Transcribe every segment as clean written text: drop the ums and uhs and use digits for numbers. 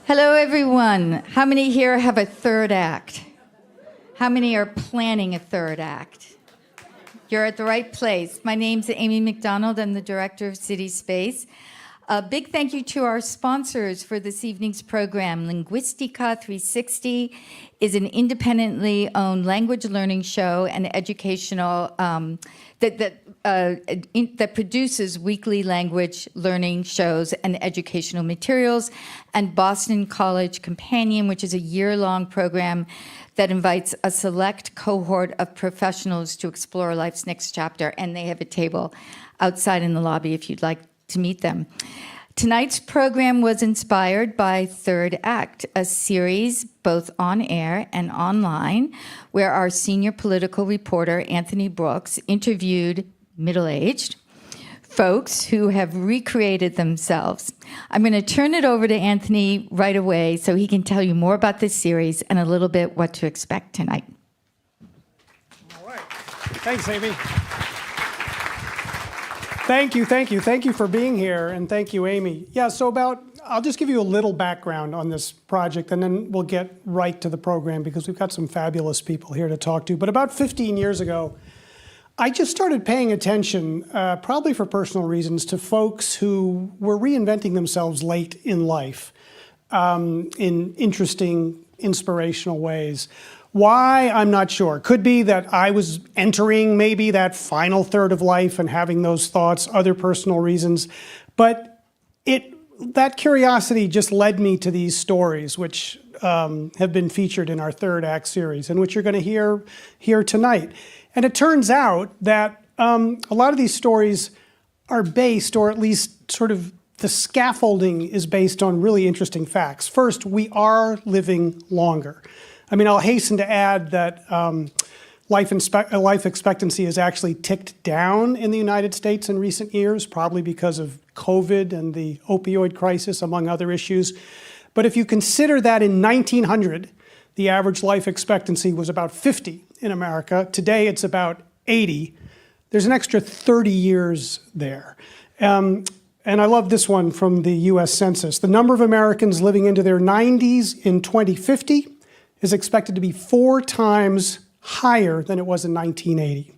Hello, everyone. How many here have a third act? How many are planning a third act? You're at the right place. My name's Amy McDonald. I'm the director of CitySpace. A big thank you to our sponsors for this evening's program. Linguistica 360 is an independently owned language learning show and educational that produces weekly language learning shows and educational materials, and Boston College Companion, which is a year-long program that invites a select cohort of professionals to explore life's next chapter, and they have a table outside in the lobby if you'd like to meet them. Tonight's program was inspired by Third Act, a series both on air and online, where our senior political reporter, Anthony Brooks, interviewed middle-aged folks who have recreated themselves. I'm going to turn it over to Anthony right away so he can tell you more about this series and a little bit what to expect tonight. All right. Thanks, Amy. Thank you for being here, and thank you, Amy. Yeah, I'll just give you a little background on this project, and then we'll get right to the program because we've got some fabulous people here to talk to. But about 15 years ago, I just started paying attention, probably for personal reasons, to folks who were reinventing themselves late in life in interesting, inspirational ways. Why, I'm not sure. Could be that I was entering maybe that final third of life and having those thoughts, other personal reasons. But that curiosity just led me to these stories, which have been featured in our Third Act series, and which you're going to hear tonight. And it turns out that a lot of these stories are based, or at least sort of the scaffolding is based on really interesting facts. First, we are living longer. I mean, I'll hasten to add that life expectancy has actually ticked down in the United States in recent years, probably because of COVID and the opioid crisis, among other issues. But if you consider that in 1900, the average life expectancy was about 50 in America. Today, it's about 80. There's an extra 30 years there. And I love this one from the US Census. The number of Americans living into their 90s in 2050 is expected to be 4 times higher than it was in 1980.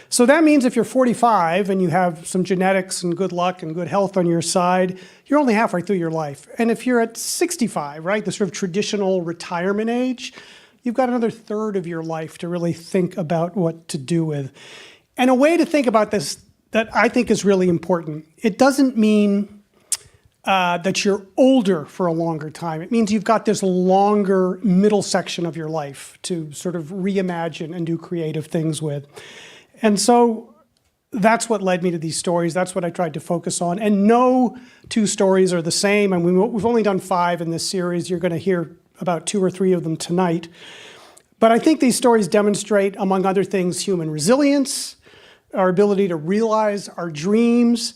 So that means if you're 45 and you have some genetics and good luck and good health on your side, you're only halfway through your life. And if you're at 65, right, the sort of traditional retirement age, you've got another third of your life to really think about what to do with. And a way to think about this that I think is really important, it doesn't mean that you're older for a longer time. It means you've got this longer middle section of your life to sort of reimagine and do creative things with. And so that's what led me to these stories. That's what I tried to focus on. And no two stories are the same. And we've only done 5 in this series. You're going to hear about 2 or 3 of them tonight. But I think these stories demonstrate, among other things, human resilience, our ability to realize our dreams.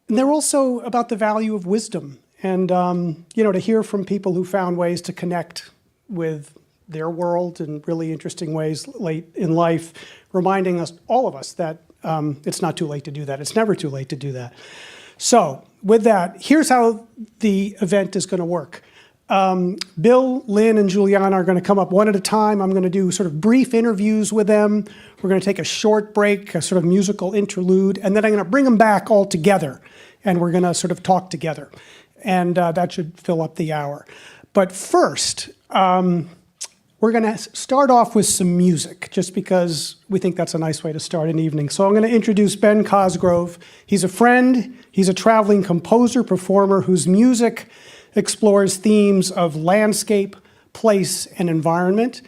And they're also about the value of wisdom and, to hear from people who found ways to connect with their world in really interesting ways late in life, reminding all of us that it's not too late to do that. It's never too late to do that. So with that, here's how the event is going to work. Bill, Lyn, and Julieanna are going to come up one at a time. I'm going to do sort of brief interviews with them. We're going to take a short break, a sort of musical interlude, and then I'm going to bring them back all together, and we're going to sort of talk together. And that should fill up the hour. But first, we're going to start off with some music, just because we think that's a nice way to start an evening. So I'm going to introduce Ben Cosgrove. He's a friend. He's a traveling composer, performer whose music explores themes of landscape, place, and environment.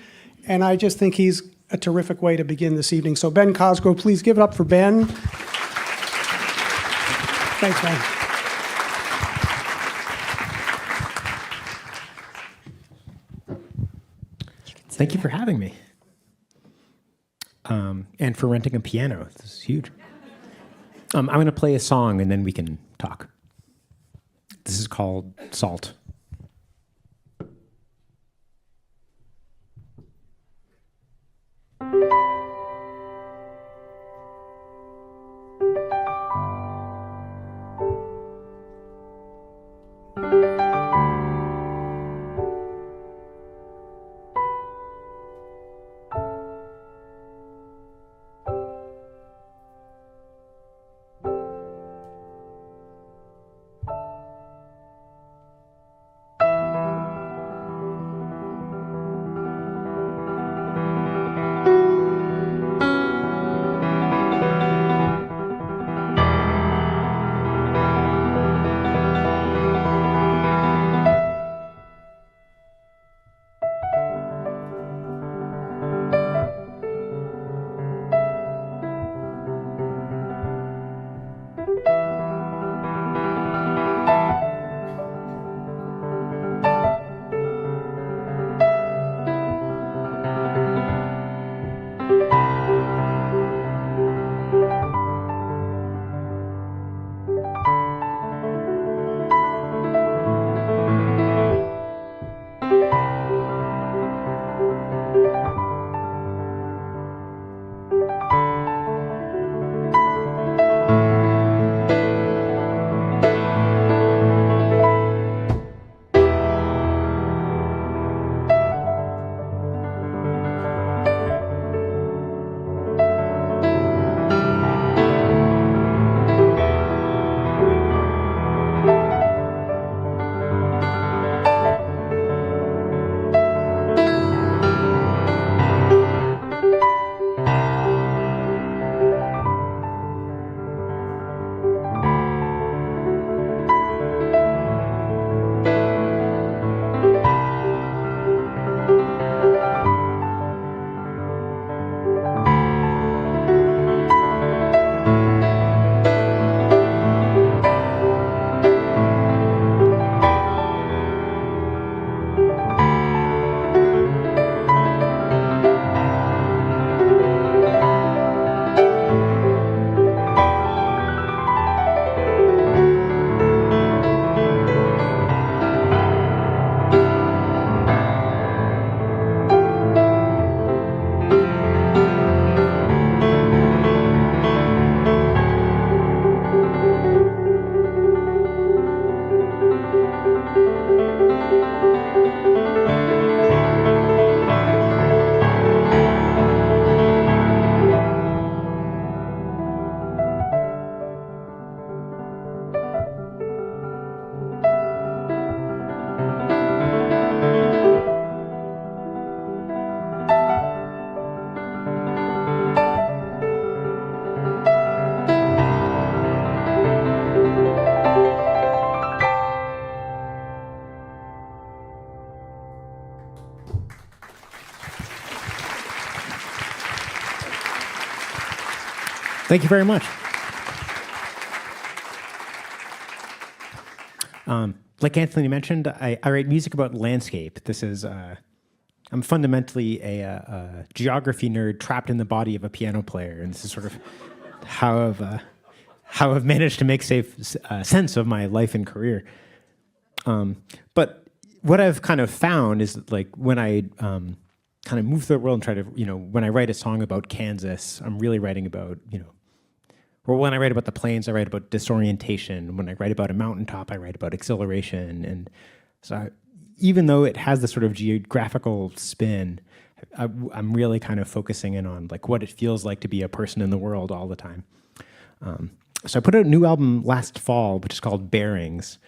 And I just think he's a terrific way to begin this evening. So Ben Cosgrove, please give it up for Ben. Thanks, Ben. Thank you for having me. And for renting a piano. This is huge. I'm going to play a song and then we can talk. This is called Salt. Thank you very much. Like Anthony mentioned, I write music about landscape. This is, I'm fundamentally a geography nerd trapped in the body of a piano player, and this is sort of how I've managed to make sense of my life and career. But what I've kind of found is that, like, when I kind of move through the world and try to, when I write a song about Kansas, I'm really writing about, or when I write about the plains, I write about disorientation. When I write about a mountaintop, I write about exhilaration. And so even though it has this sort of geographical spin, I'm really kind of focusing in on like what it feels like to be a person in the world all the time. So I put out a new album last fall, which is called Bearings,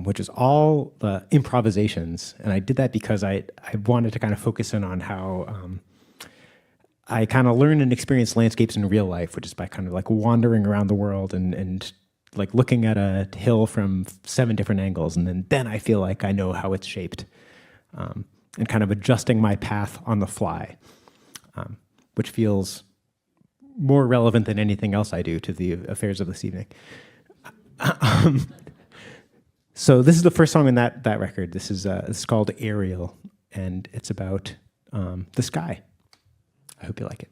which is all improvisations. And I did that because I wanted to kind of focus in on how I kind of learn and experience landscapes in real life, which is by kind of like wandering around the world and like looking at a hill from 7 different angles. And then I feel like I know how it's shaped, and kind of adjusting my path on the fly, which feels more relevant than anything else I do to the affairs of this evening. So this is the first song in that record. This is called Aerial, and it's about the sky. I hope you like it.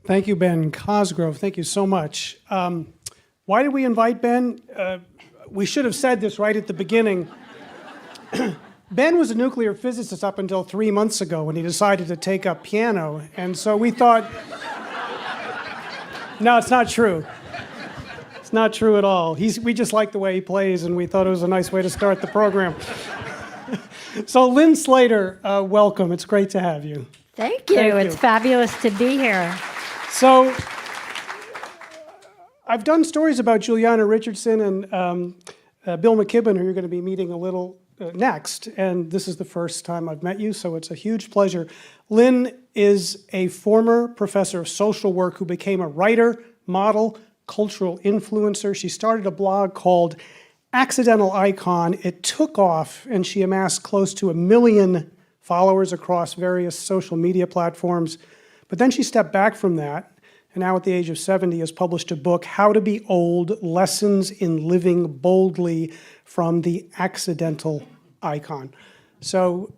Thank you, Ben Cosgrove. Thank you so much. Why did we invite Ben? we should have said this right at the beginning. Ben was a nuclear physicist up until 3 months ago when he decided to take up piano. And so we thought, no, it's not true. It's not true at all. We just like the way he plays, and we thought it was a nice way to start the program. So Lyn Slater, welcome. It's great to have you. Thank you. It's fabulous to be here. So I've done stories about Julieanna Richardson and Bill McKibben, who you're going to be meeting a little next, and this is the first time I've met you, so it's a huge pleasure. Lyn is a former professor of social work who became a writer, model, cultural influencer. She started a blog called Accidental Icon. It took off, and she amassed close to 1 million followers across various social media platforms. But then she stepped back from that, and now at the age of 70 has published a book, How to Be Old, Lessons in Living Boldly from the Accidental Icon. So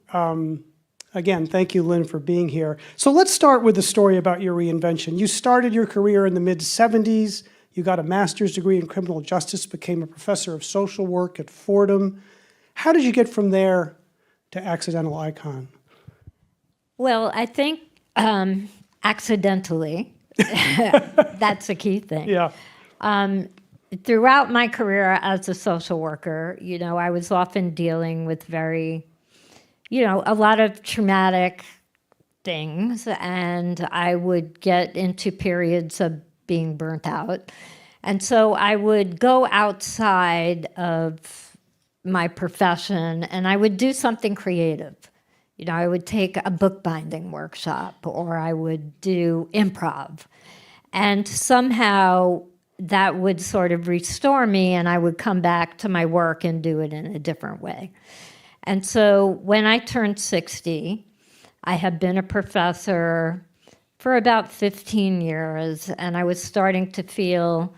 again, thank you, Lyn, for being here. So let's start with the story about your reinvention. You started your career in the mid-'70s. You got a master's degree in criminal justice, became a professor of social work at Fordham. How did you get from there to Accidental Icon? Well, I think accidentally, that's a key thing. Yeah. Throughout my career as a social worker, I was often dealing with very, a lot of traumatic things, and I would get into periods of being burnt out. And so I would go outside of my profession and I would do something creative. I would take a bookbinding workshop, or I would do improv. And somehow that would sort of restore me, and I would come back to my work and do it in a different way. And so when I turned 60, I had been a professor for about 15 years, and I was starting to feel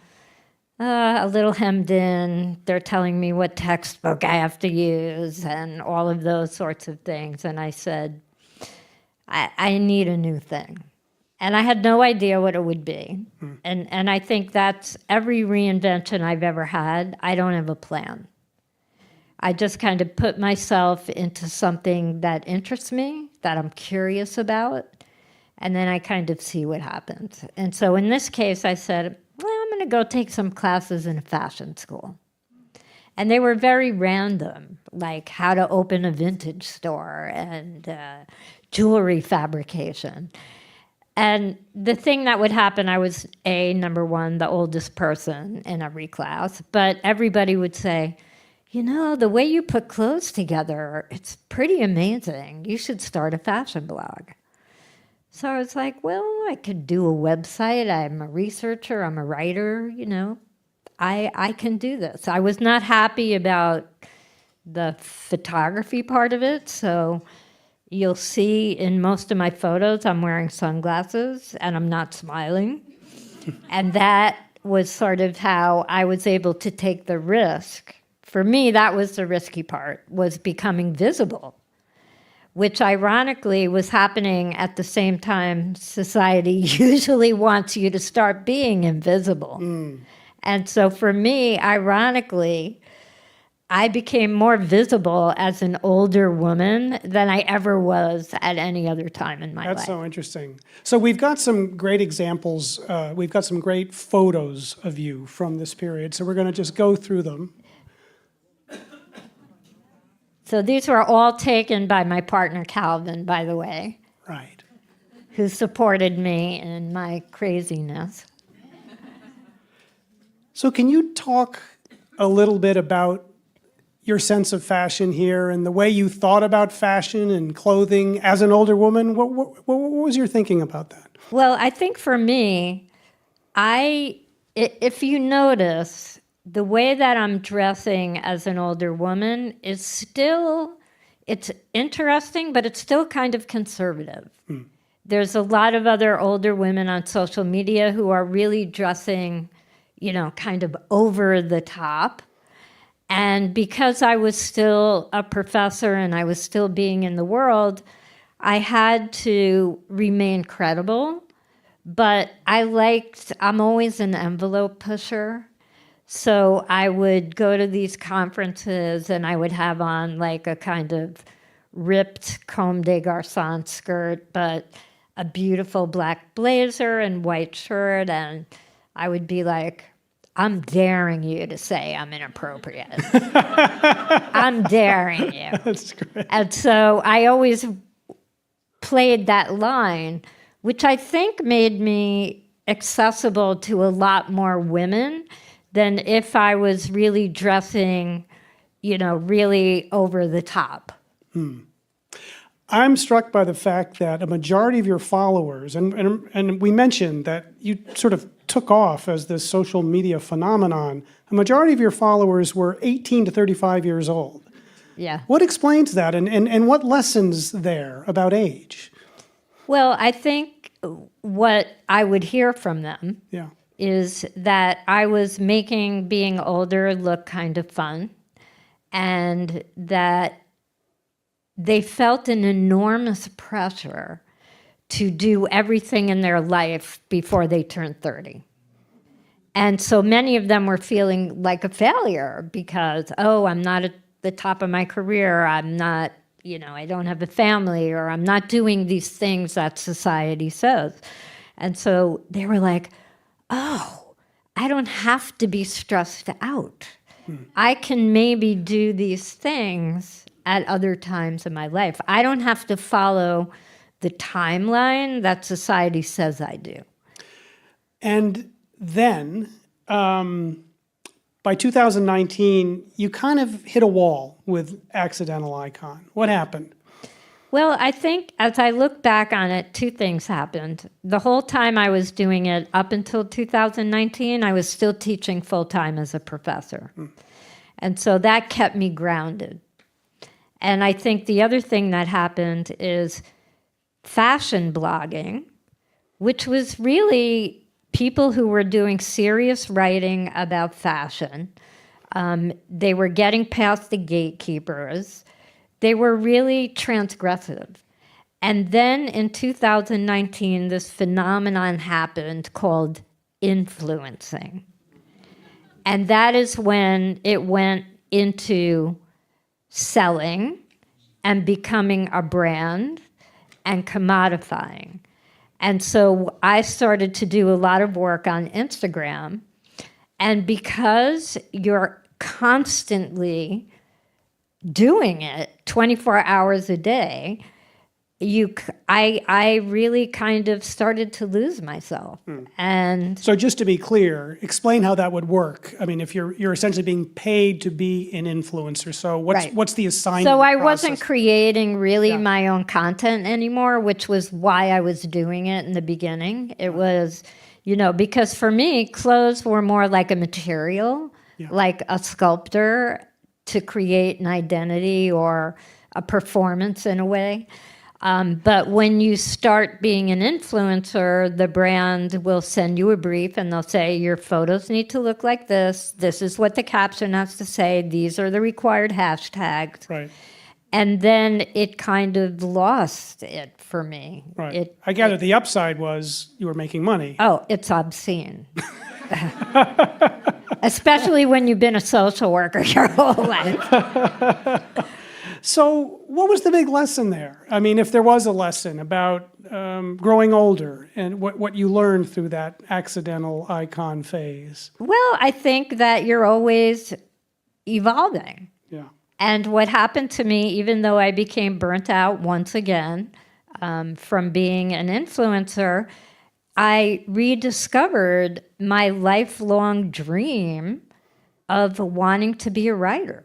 a little hemmed in. They're telling me what textbook I have to use and all of those sorts of things. And I said, I need a new thing. And I had no idea what it would be. And I think that's every reinvention I've ever had. I don't have a plan. I just kind of put myself into something that interests me, that I'm curious about, and then I kind of see what happens. And so in this case, I said, well, I'm going to go take some classes in a fashion school. And they were very random, like how to open a vintage store and jewelry fabrication. And the thing that would happen, I was, number one, the oldest person in every class, but everybody would say, the way you put clothes together, it's pretty amazing. You should start a fashion blog. So I was like, well, I could do a website. I'm a researcher. I'm a writer. I can do this. I was not happy about the photography part of it. So you'll see in most of my photos, I'm wearing sunglasses and I'm not smiling. And that was sort of how I was able to take the risk. For me, that was the risky part, was becoming visible, which ironically was happening at the same time society usually wants you to start being invisible. And so for me, ironically, I became more visible as an older woman than I ever was at any other time in my life. That's so interesting. So we've got some great examples. We've got some great photos of you from this period. So we're going to just go through them. So these were all taken by my partner, Calvin, by the way. Right. Who supported me in my craziness. So can you talk a little bit about your sense of fashion here and the way you thought about fashion and clothing as an older woman? What was your thinking about that? Well, I think for me, if you notice, the way that I'm dressing as an older woman is still, it's interesting, but it's still kind of conservative. There's a lot of other older women on social media who are really dressing, kind of over the top. And because I was still a professor and I was still being in the world, I had to remain credible. But I'm always an envelope pusher. So I would go to these conferences and I would have on like a kind of ripped Comme des Garçons skirt, but a beautiful black blazer and white shirt. And I would be like, I'm daring you to say I'm inappropriate. I'm daring you. That's great. And so I always played that line, which I think made me accessible to a lot more women than if I was really dressing, really over the top. I'm struck by the fact that a majority of your followers, and we mentioned that you sort of took off as this social media phenomenon, a majority of your followers were 18 to 35 years old. Yeah. What explains that, and what lessons there about age? Well, I think what I would hear from them Yeah. is that I was making being older look kind of fun, and that they felt an enormous pressure to do everything in their life before they turned 30. And so many of them were feeling like a failure because, I'm not at the top of my career, I'm not, I don't have a family, or I'm not doing these things that society says. And so they were like, I don't have to be stressed out. I can maybe do these things at other times in my life. I don't have to follow the timeline that society says I do. And then, by 2019, you kind of hit a wall with Accidental Icon. What happened? Well, I think as I look back on it, two things happened. The whole time I was doing it up until 2019, I was still teaching full-time as a professor. And so that kept me grounded. And I think the other thing that happened is fashion blogging, which was really people who were doing serious writing about fashion. They were getting past the gatekeepers. They were really transgressive. And then in 2019, this phenomenon happened called influencing. And that is when it went into selling and becoming a brand and commodifying. And so I started to do a lot of work on Instagram. And because you're constantly doing it 24 hours a day, I really kind of started to lose myself. And So just to be clear, explain how that would work. I mean, if you're essentially being paid to be an influencer, so what's the assignment so I process? wasn't creating really my own content anymore, which was why I was doing it in the beginning. It was, because for me, clothes were more like a material, like a sculptor to create an identity or a performance in a way. But when you start being an influencer, the brand will send you a brief and they'll say, your photos need to look like this. This is what the caption has to say. These are the required hashtags. Right. And then it kind of lost it for me. Right. I gather the upside was you were making money. Oh, it's obscene. Especially when you've been a social worker your whole life. So what was the big lesson there? I mean, if there was a lesson about growing older and what you learned through that Accidental Icon phase. Well, I think that you're always evolving. Yeah. And what happened to me, even though I became burnt out once again from being an influencer, I rediscovered my lifelong dream of wanting to be a writer.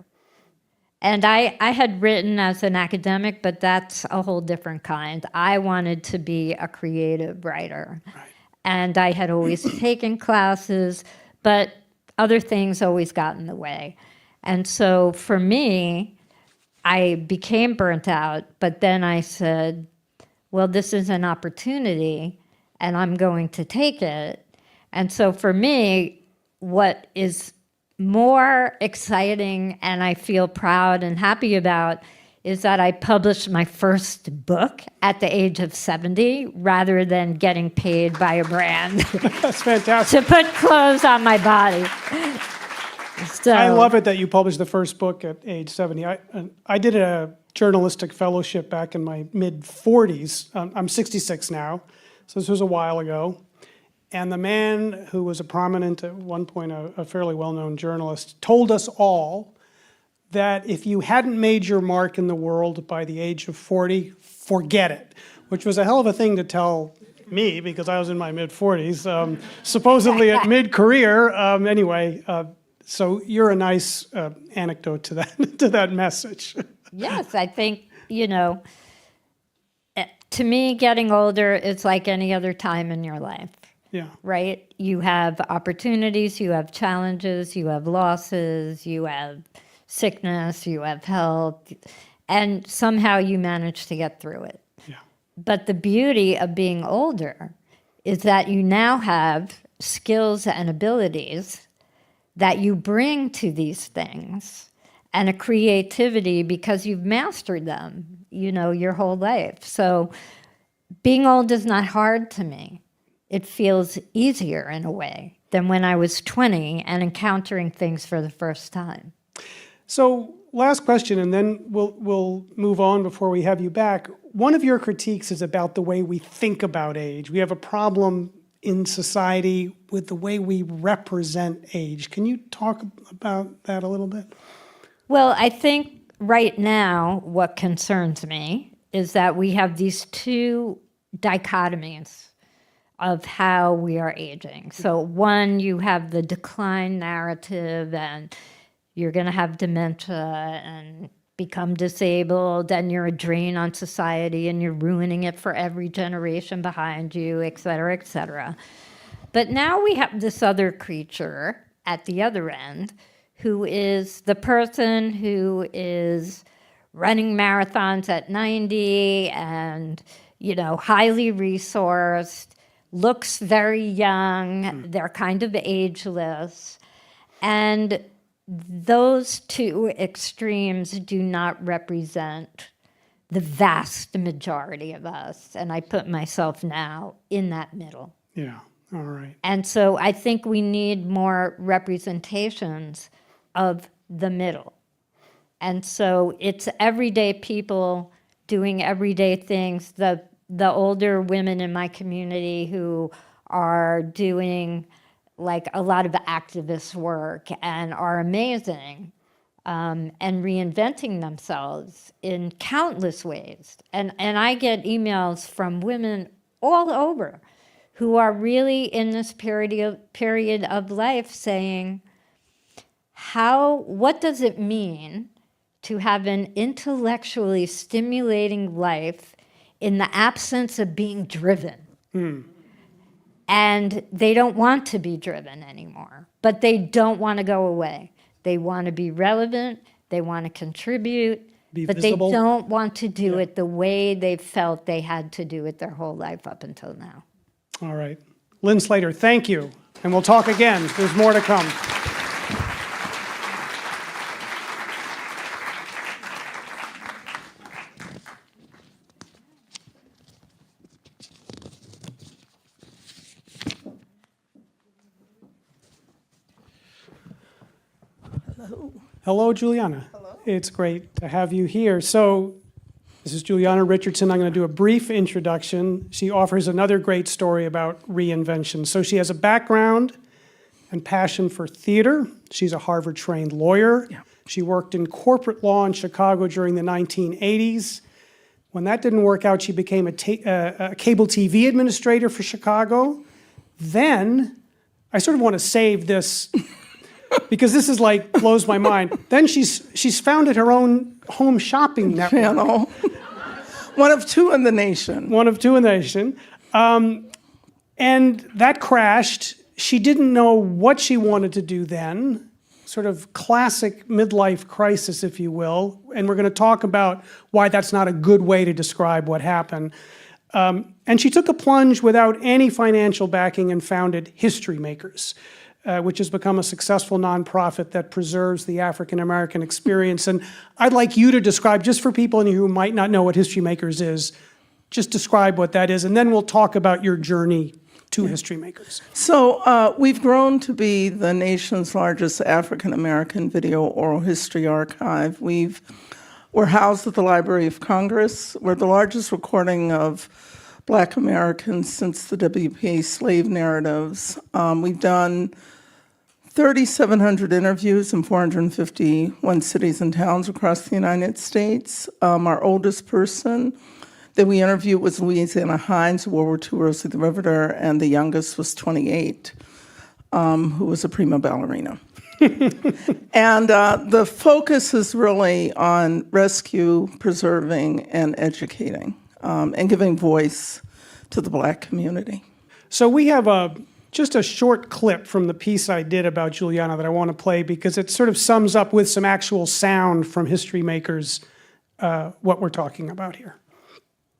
And I had written as an academic, but that's a whole different kind. I wanted to be a creative writer. Right. And I had always taken classes, but other things always got in the way. And so for me, I became burnt out, but then I said, well, this is an opportunity, and I'm going to take it. And so for me, what is more exciting and I feel proud and happy about is that I published my first book at the age of 70 rather than getting paid by a brand That's fantastic. to put clothes on my body. So I love it that you published the first book at age 70. I did a journalistic fellowship back in my mid-40s. I'm 66 now, so this was a while ago. And the man who was a prominent, at one point a fairly well-known journalist, told us all that if you hadn't made your mark in the world by the age of 40, forget it, which was a hell of a thing to tell me because I was in my mid-40s, supposedly at mid-career. Anyway, so you're a nice anecdote to that message. yes, I think, to me, getting older is like any other time in your life. Yeah. Right? You have opportunities, you have challenges, you have losses, you have sickness, you have health, and somehow you manage to get through it. Yeah. But the beauty of being older is that you now have skills and abilities that you bring to these things and a creativity because you've mastered them, your whole life. So being old is not hard to me. It feels easier in a way than when I was 20 and encountering things for the first time. So last question, and then we'll move on before we have you back. One of your critiques is about the way we think about age. We have a problem in society with the way we represent age. Can you talk about that a little bit? Well, I think right now what concerns me is that we have these two dichotomies of how we are aging. So one, you have the decline narrative and you're going to have dementia and become disabled and you're a drain on society and you're ruining it for every generation behind you, et cetera, et cetera. But now we have this other creature at the other end who is the person who is running marathons at 90 and, highly resourced, looks very young, they're kind of ageless. And those two extremes do not represent the vast majority of us. And I put myself now in that middle. Yeah, all right. And so I think we need more representations of the middle. And so it's everyday people doing everyday things. The older women in my community who are doing like a lot of activist work and are amazing and reinventing themselves in countless ways. And I get emails from women all over who are really in this period of life saying, what does it mean to have an intellectually stimulating life in the absence of being driven? And they don't want to be driven anymore, but they don't want to go away. They want to be relevant, they want to contribute, but visible. They don't want to do it the way they felt they had to do it their whole life up until now. All right. Lyn Slater, thank you. And we'll talk again. There's more to come. Hello, Julieanna. Hello. It's great to have you here. So this is Julieanna Richardson. I'm going to do a brief introduction. She offers another great story about reinvention. So she has a background and passion for theater. She's a Harvard-trained lawyer. Yeah. She worked in corporate law in Chicago during the 1980s. When that didn't work out, she became a cable TV administrator for Chicago. Then, I sort of want to save this because this is like blows my mind. Then she's founded her own home shopping network. Channel. One of two in the nation. One of two in the nation. And that crashed. She didn't know what she wanted to do then. Sort of classic midlife crisis, if you will. And we're going to talk about why that's not a good way to describe what happened. And she took a plunge without any financial backing and founded HistoryMakers, which has become a successful nonprofit that preserves the African American experience. And I'd like you to describe, just for people in here who might not know what HistoryMakers is, just describe what that is, and then we'll talk about your journey to HistoryMakers? So we've grown to be the nation's largest African-American video oral history archive. We're housed at the Library of Congress. We're the largest recording of Black Americans since the WPA slave narratives. We've done 3,700 interviews in 451 cities and towns across the United States. Our oldest person that we interviewed was Louisiana Hines, World War II Rosie the Riveter, and the youngest was 28, who was a prima ballerina. And the focus is really on rescue, preserving, and educating, and giving voice to the Black community. So we have just a short clip from the piece I did about Julieanna that I want to play because it sort of sums up with some actual sound from HistoryMakers what we're talking about here.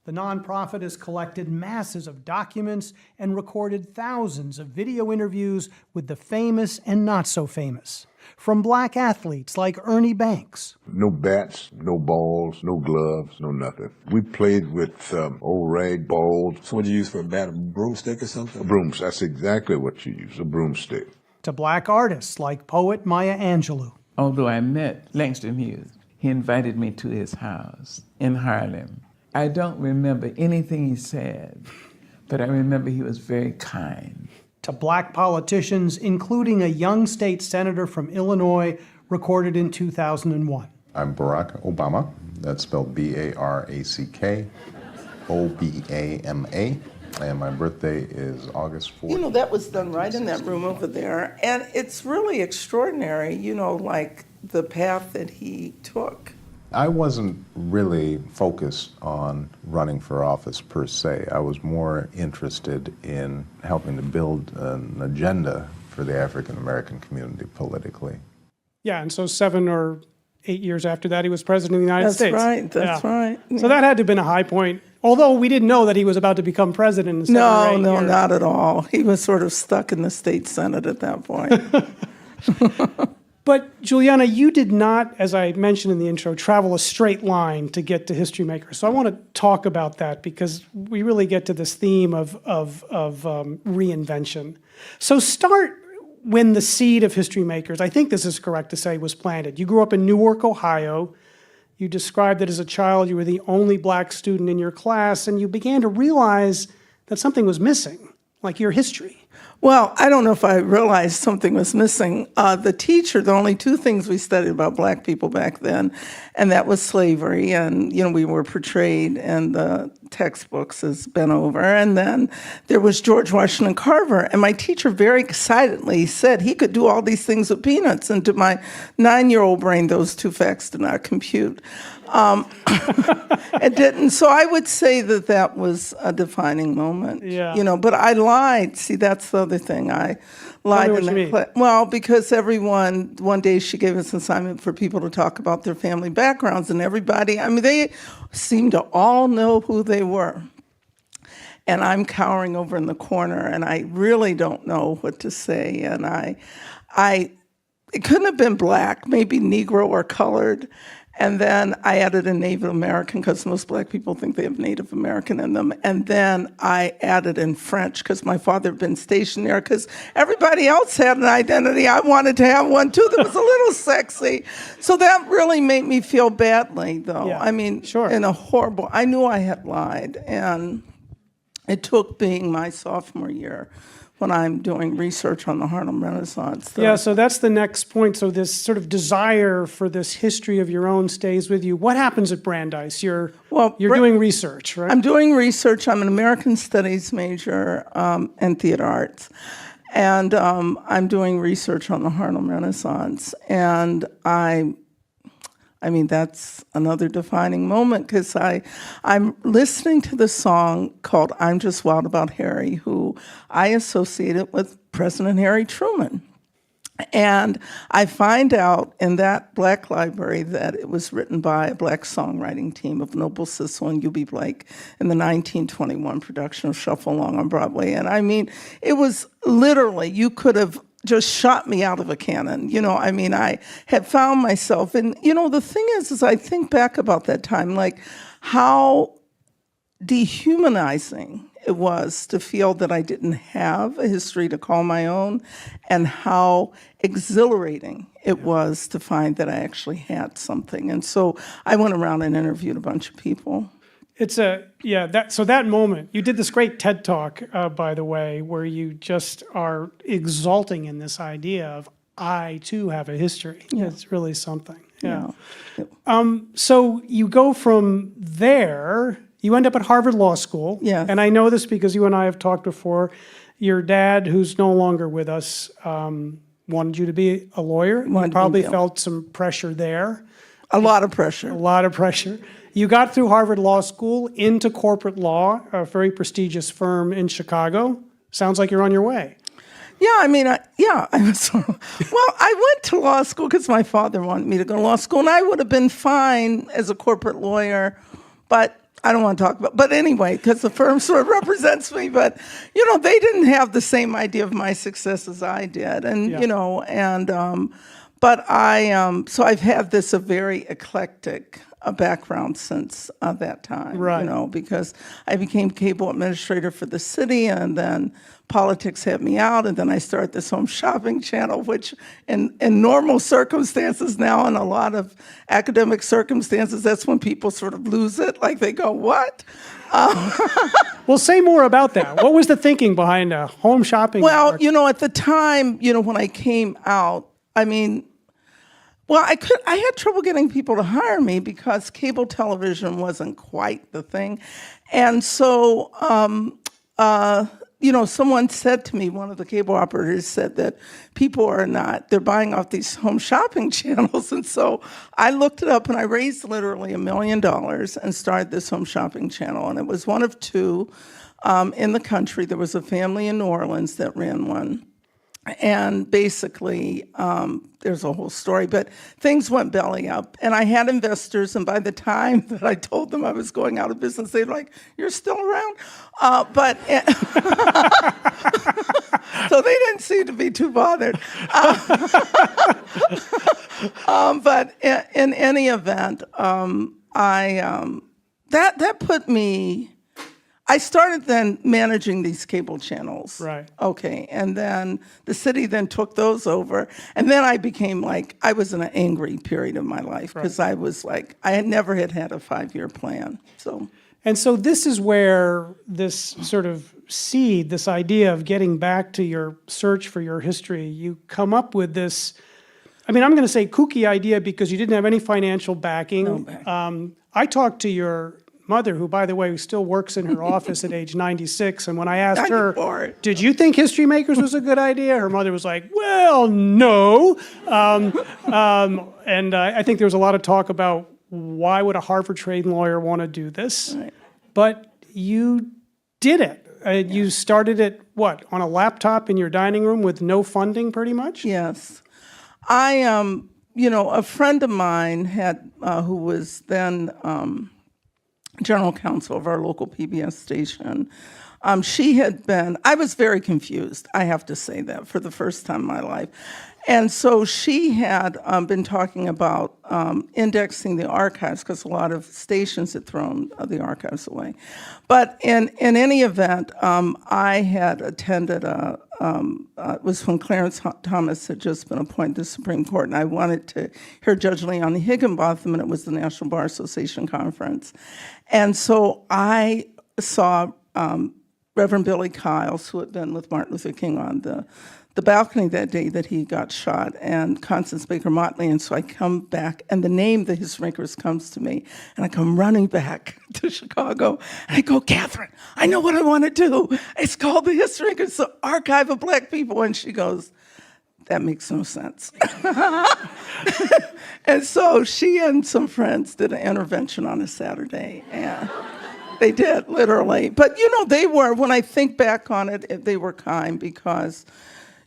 The nonprofit has collected masses of documents and recorded thousands of video interviews with the famous and not so famous. From Black athletes like Ernie Banks. No bats, no balls, no gloves, no nothing. We played with old rag balls. So what do you use for a bat? A broomstick or something? A broom. That's exactly what you use, a broomstick. To Black artists like poet Maya Angelou. Although I met Langston Hughes, he invited me to his house in Harlem. I don't remember anything he said, but I remember he was very kind. To Black politicians, including a young state senator from Illinois, recorded in 2001. I'm Barack Obama. That's spelled B-A-R-A-C-K, O-B-A-M-A. And my birthday is August 4th. You know, that was done right in that room over there. And it's really extraordinary, you know, like the path that he took. I wasn't really focused on running for office per se. I was more interested in helping to build an agenda for the African American community politically. Yeah, and so 7 or 8 years after that, he was president of the United States. That's right. Yeah. So that had to have been a high point, although we didn't know that he was about to become president in 7 or 8 years. No, not at all. He was sort of stuck in the state Senate at that point. But Julieanna, you did not, as I mentioned in the intro, travel a straight line to get to HistoryMakers. So I want to talk about that because we really get to this theme of reinvention. So start when the seed of HistoryMakers, I think this is correct to say, was planted. You grew up in Newark, Ohio. You described that as a child you were the only Black student in your class, and you began to realize that something was missing, like your history. Well, I don't know if I realized something was missing. The teacher, the only 2 things we studied about Black people back then, and that was slavery, and, you know, we were portrayed in the textbooks as bent over, and then there was George Washington Carver, and my teacher very excitedly said he could do all these things with peanuts, and to my 9-year-old brain, those 2 facts did not compute. It didn't. So I would say that that was a defining moment. Yeah. You know, but I lied. See, that's the other thing. I lied in that class. Well, because everyone, one day she gave us an assignment for people to talk about their family backgrounds, and everybody, I mean, they seemed to all know who they were. And I'm cowering over in the corner, and I really don't know what to say. And it couldn't have been Black, maybe Negro or colored. And then I added a Native American because most Black people think they have Native American in them. And then I added in French because my father had been stationed there because everybody else had an identity. I wanted to have one too that was a little sexy. So that really made me feel badly, though. Yeah, I mean, sure. in a horrible, I knew I had lied. And it took being my sophomore year when I'm doing research on the Harlem Renaissance. Yeah, so that's the next point. So this sort of desire for this history of your own stays with you. What happens at Brandeis? You're doing research, right? I'm doing research. I'm an American Studies major and theater arts. And I'm doing research on the Harlem Renaissance. And I mean, that's another defining moment because I'm listening to the song called I'm Just Wild About Harry, who I associated with President Harry Truman. And I find out in that Black library that it was written by a Black songwriting team of Noble Sissel and U.B. Blake in the 1921 production of Shuffle Along on Broadway. And I mean, it was literally, you could have just shot me out of a cannon. You know, I mean, I had found myself, and, you know, the thing is I think back about that time, like how dehumanizing it was to feel that I didn't have a history to call my own, and how exhilarating it was to find that I actually had something. And so I went around and interviewed a bunch of people. So that moment, you did this great TED Talk, by the way, where you just are exulting in this idea of, I too have a history. Yeah. It's really something. Yeah. Yeah. So you go from there, you end up at Harvard Law School. Yes. And I know this because you and I have talked before. Your dad, who's no longer with us, wanted you to be a lawyer. You probably felt some pressure there. A lot of pressure. A lot of pressure. You got through Harvard Law School into corporate law, a very prestigious firm in Chicago. Sounds like you're on your way. Yeah, I mean, I was. Well, I went to law school because my father wanted me to go to law school, and I would have been fine as a corporate lawyer, but I don't want to talk about. But anyway, because the firm sort of represents me, but they didn't have the same idea of my success as I did, and but so I've had a very eclectic background since that time, right. Because I became cable administrator for the city, and then politics had me out, and then I started this home shopping channel, which in normal circumstances now, in a lot of academic circumstances, that's when people sort of lose it, like they go, what? Well, say more about that. What was the thinking behind a home shopping? Well, at the time, when I came out, I mean, I had trouble getting people to hire me because cable television wasn't quite the thing. And so, someone said to me, one of the cable operators said that people they're buying off these home shopping channels. And so I looked it up, and I raised literally $1 million and started this home shopping channel. And it was one of two in the country. There was a family in New Orleans that ran one. And basically, there's a whole story, but things went belly up. And I had investors, and by the time that I told them I was going out of business, they were like, "You're still around?" So they didn't seem to be too bothered. But in any event, that put me. I started then managing these cable channels. Right. Okay. And then the city then took those over. And then I became I was in an angry period of my life because I was I had never had a 5-year plan. And so this is where this sort of seed, this idea of getting back to your search for your history, you come up with this, I'm going to say kooky idea because you didn't have any financial backing. No backing. I talked to your mother, who, by the way, still works in her office at age 96. And when I asked her, did you think HistoryMakers was a good idea? Her mother was like, well, no. And I think there was a lot of talk about why would a Harvard-trained lawyer want to do this? Right. But you did it. You started it, on a laptop in your dining room with no funding, pretty much? Yes. I, a friend of mine had, who was then general counsel of our local PBS station. She had been, I was very confused, I have to say that, for the first time in my life. And so she had been talking about indexing the archives because a lot of stations had thrown the archives away. But in any event, I had attended it was when Clarence Thomas had just been appointed to the Supreme Court, and I wanted to hear Judge Leon Higginbotham, and it was the National Bar Association conference. And so I saw Reverend Billy Kyles, who had been with Martin Luther King on the balcony that day that he got shot, and Constance Baker Motley. And so I come back, and the name the HistoryMakers comes to me, and I come running back to Chicago, and I go, Catherine, I know what I want to do. It's called the HistoryMakers, the Archive of Black People. And she goes, that makes no sense. And so she and some friends did an intervention on a Saturday, and they did, literally. But, they were, when I think back on it, they were kind because,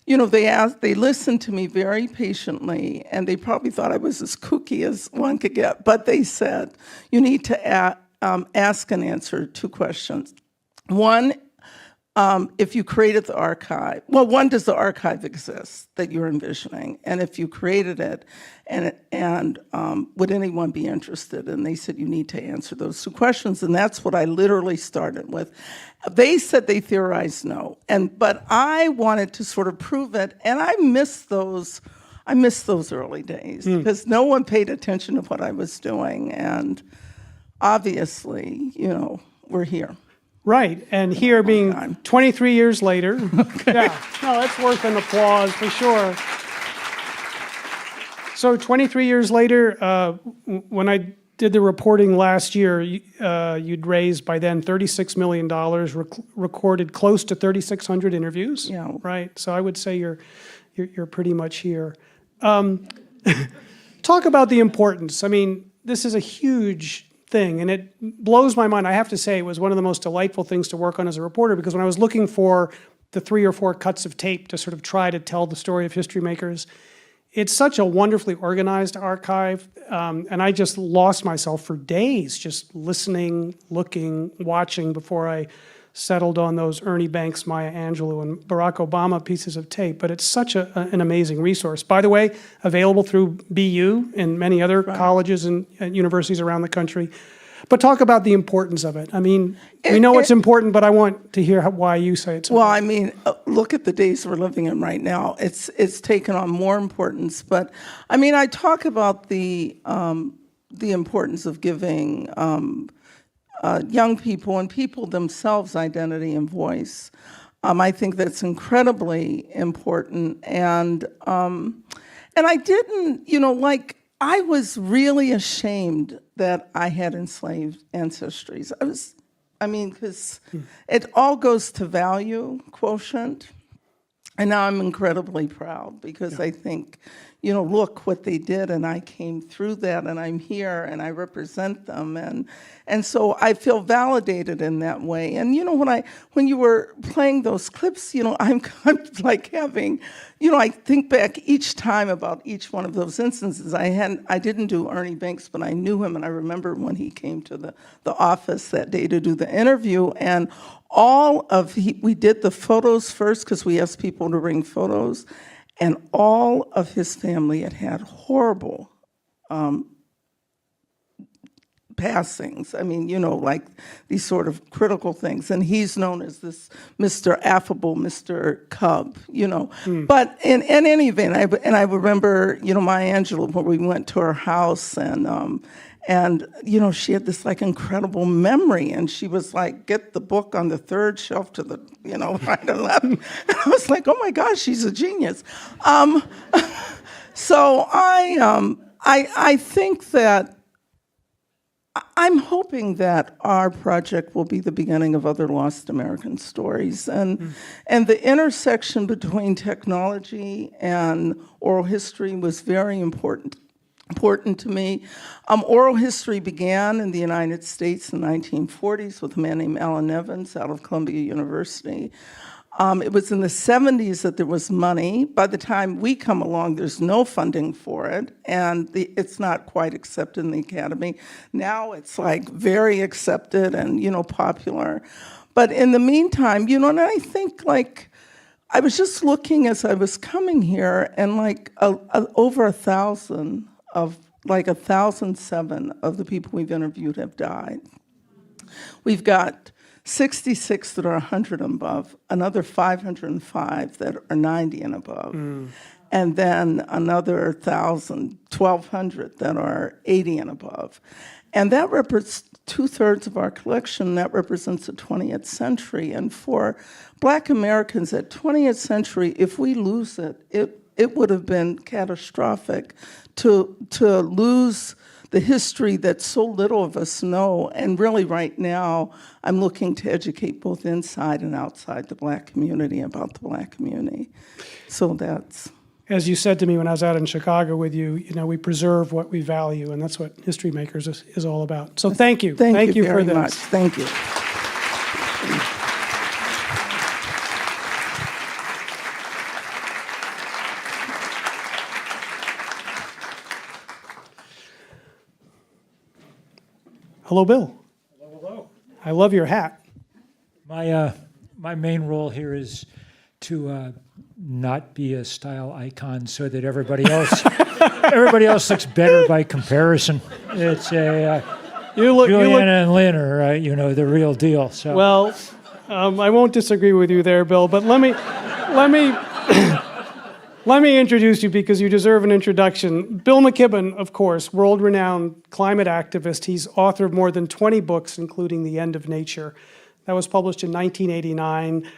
they listened to me very patiently, and they probably thought I was as kooky as one could get. But they said, you need to ask and answer 2 questions. One, if you created the archive, well, one, does the archive exist that you're envisioning? And if you created it, and would anyone be interested? And they said, you need to answer those two questions. And that's what I literally started with. They said they theorized no. But I wanted to sort of prove it. And I miss those early days because no one paid attention to what I was doing. And obviously, we're here. Right, and here being 23 years later, yeah, no, that's worth an applause for sure. So 23 years later, when I did the reporting last year, you'd raised by then $36 million, recorded close to 3,600 interviews. Yeah. Right, so I would say you're pretty much here. Talk about the importance. I mean, this is a huge thing, and it blows my mind. I have to say, it was one of the most delightful things to work on as a reporter, because when I was looking for the 3 or 4 cuts of tape to sort of try to tell the story of HistoryMakers, it's such a wonderfully organized archive, and I just lost myself for days just listening, looking, watching before I settled on those Ernie Banks, Maya Angelou, and Barack Obama pieces of tape. But it's such an amazing resource. By the way, available through BU and many other colleges and universities around the country. But talk about the importance of it. I mean, we know it's important, but I want to hear why you say it's important. Well, I mean, look at the days we're living in right now. It's taken on more importance. But I mean, I talk about the importance of giving young people and people themselves identity and voice. I think that's incredibly important. And I didn't, I was really ashamed that I had enslaved ancestries. Because it all goes to value quotient. And now I'm incredibly proud because I think, look what they did, and I came through that, and I'm here, and I represent them, and so I feel validated in that way. And when you were playing those clips, I'm kind of like having, I think back each time about each one of those instances. I didn't do Ernie Banks, but I knew him, and I remember when he came to the office that day to do the interview, and we did the photos first because we asked people to bring photos, and all of his family had horrible passings. I mean, like these sort of critical things. And he's known as this Mr. Affable, Mr. Cub, But in any event, I remember, Maya Angelou, when we went to her house, and she had this incredible memory, and she was like, get the book on the 3rd shelf to the, right and left. And I was like, oh my gosh, she's a genius. So I think that I'm hoping that our project will be the beginning of other lost American stories, and the intersection between technology and oral history was very important to me. Oral history began in the United States in the 1940s with a man named Alan Evans out of Columbia University. It was in the 70s that there was money. By the time we come along, there's no funding for it, and it's not quite accepted in the academy. Now it's very accepted and popular. But in the meantime, and I think I was just looking as I was coming here, and over 1,000 of 1,007 of the people we've interviewed have died. We've got 66 that are 100 and above, another 505 that are 90 and above, and then another 1,200 that are 80 and above. And that represents 2/3 of our collection. That represents the 20th century. And for Black Americans at 20th century, if we lose it would have been catastrophic to lose the history that so little of us know. And really right now, I'm looking to educate both inside and outside the Black community about the Black community. So that's... As you said to me when I was out in Chicago with you, we preserve what we value, and that's what HistoryMakers is all about. So thank you. Thank you for very this. much. Thank you. Hello, Bill. Hello. I love your hat. My my main role here is to not be a style icon so that everybody else looks better by comparison. It's Julieanna and Lyn are the real deal. So Well, I won't disagree with you there, Bill, but let me let me introduce you because you deserve an introduction. Bill McKibben, of course, world-renowned climate activist. He's author of more than 20 books, including The End of Nature. That was published in 1989.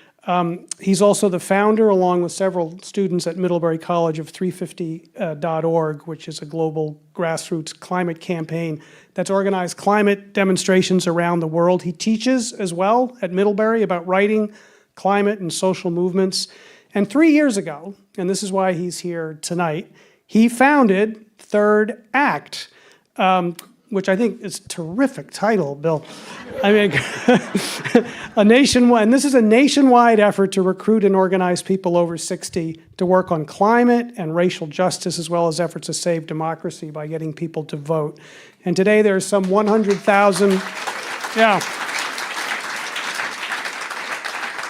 He's also the founder, along with several students at Middlebury College, of 350.org, which is a global grassroots climate campaign that's organized climate demonstrations around the world. He teaches as well at Middlebury about writing, climate, and social movements. And 3 years ago, and this is why he's here tonight, he founded Third Act, which I think is a terrific title, Bill. I mean, and this is a nationwide effort to recruit and organize people over 60 to work on climate and racial justice, as well as efforts to save democracy by getting people to vote. And today there's some 100,000, yeah.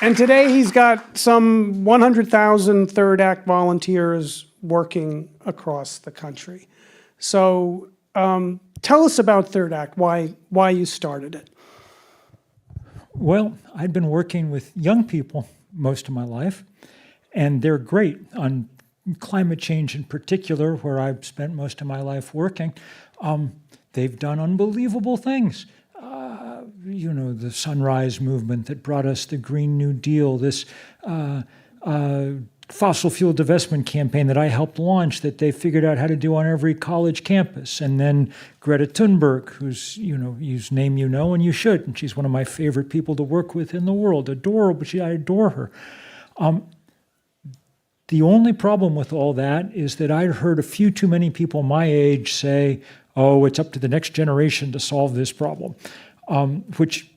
And today he's got some 100,000 Third Act volunteers working across the country. So tell us about Third Act, why you started it. Well, I'd been working with young people most of my life, and they're great on climate change in particular, where I've spent most of my life working. They've done unbelievable things. The Sunrise Movement that brought us the Green New Deal, this fossil fuel divestment campaign that I helped launch that they figured out how to do on every college campus. And then Greta Thunberg, who's, whose name you know, and you should, and she's one of my favorite people to work with in the world. Adorable, I adore her. The only problem with all that is that I'd heard a few too many people my age say, oh, it's up to the next generation to solve this problem, which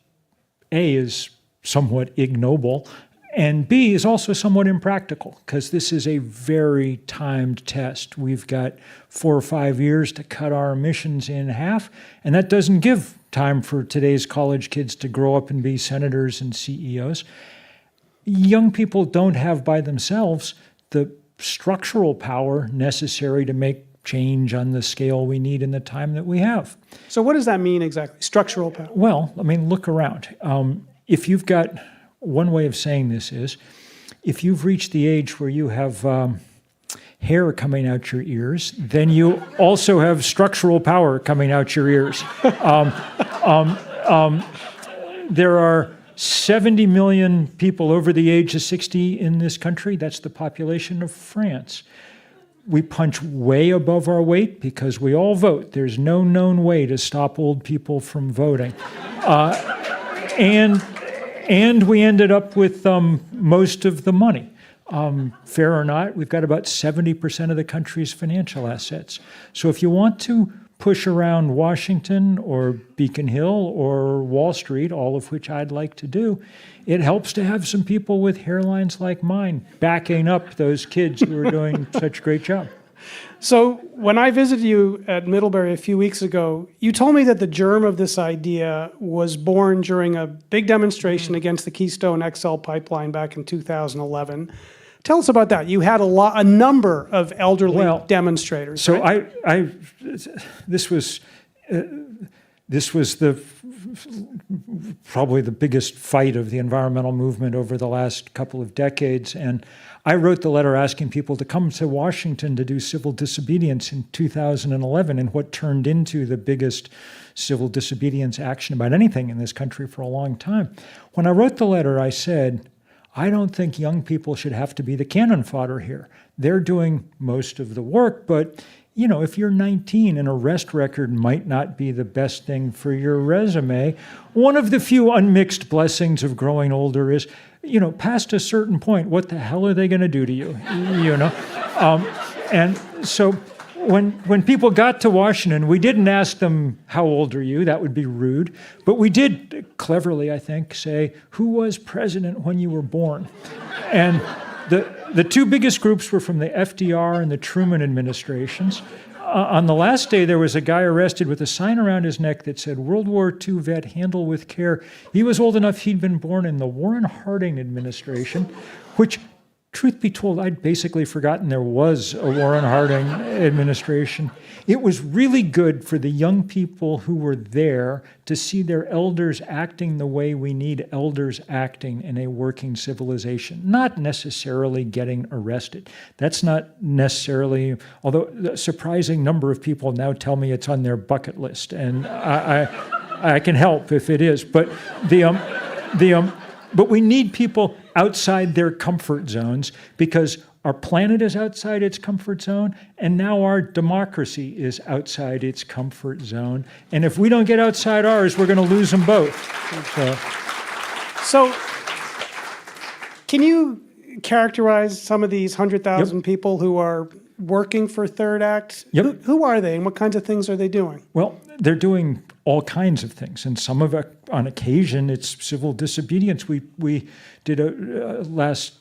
A, is somewhat ignoble, and B, is also somewhat impractical, because this is a very timed test. We've got 4 or 5 years to cut our emissions in half, and that doesn't give time for today's college kids to grow up and be senators and CEOs. Young people don't have by themselves the structural power necessary to make change on the scale we need in the time that we have. So what does that mean exactly, structural power? Well, look around. If you've got, one way of saying this is, if you've reached the age where you have hair coming out your ears, then you also have structural power coming out your ears. There are 70 million people over the age of 60 in this country. That's the population of France. We punch way above our weight because we all vote. There's no known way to stop old people from voting. And we ended up with most of the money. Fair or not, we've got about 70% of the country's financial assets. So if you want to push around Washington or Beacon Hill or Wall Street, all of which I'd like to do, it helps to have some people with hairlines like mine backing up those kids who are doing such a great job. So when I visited you at Middlebury a few weeks ago, you told me that the germ of this idea was born during a big demonstration against the Keystone XL pipeline back in 2011. Tell us about that. You had a number of elderly demonstrators. So right? This was probably the biggest fight of the environmental movement over the last couple of decades, and I wrote the letter asking people to come to Washington to do civil disobedience in 2011 in what turned into the biggest civil disobedience action about anything in this country for a long time. When I wrote the letter, I said, I don't think young people should have to be the cannon fodder here. They're doing most of the work, but if you're 19, an arrest record might not be the best thing for your resume. One of the few unmixed blessings of growing older is, past a certain point, what the hell are they going to do to you? And so when people got to Washington, we didn't ask them, how old are you? That would be rude. But we did, cleverly, I think, say, who was president when you were born? And the two biggest groups were from the FDR and the Truman administrations. on the last day, there was a guy arrested with a sign around his neck that said, World War II vet, handle with care. He was old enough, he'd been born in the Warren Harding administration, which, truth be told, I'd basically forgotten there was a Warren Harding administration. It was really good for the young people who were there to see their elders acting the way we need elders acting in a working civilization, not necessarily getting arrested. That's not necessarily, although a surprising number of people now tell me it's on their bucket list, and I can help if it is. But but we need people outside their comfort zones, because our planet is outside its comfort zone, and now our democracy is outside its comfort zone. And if we don't get outside ours, we're going to lose them both. So, can you characterize some of these 100,000 people who are working for Third Act? Yep. Who are they, and what kinds of things are they doing? Well, they're doing all kinds of things, and some of it, on occasion, it's civil disobedience. We did last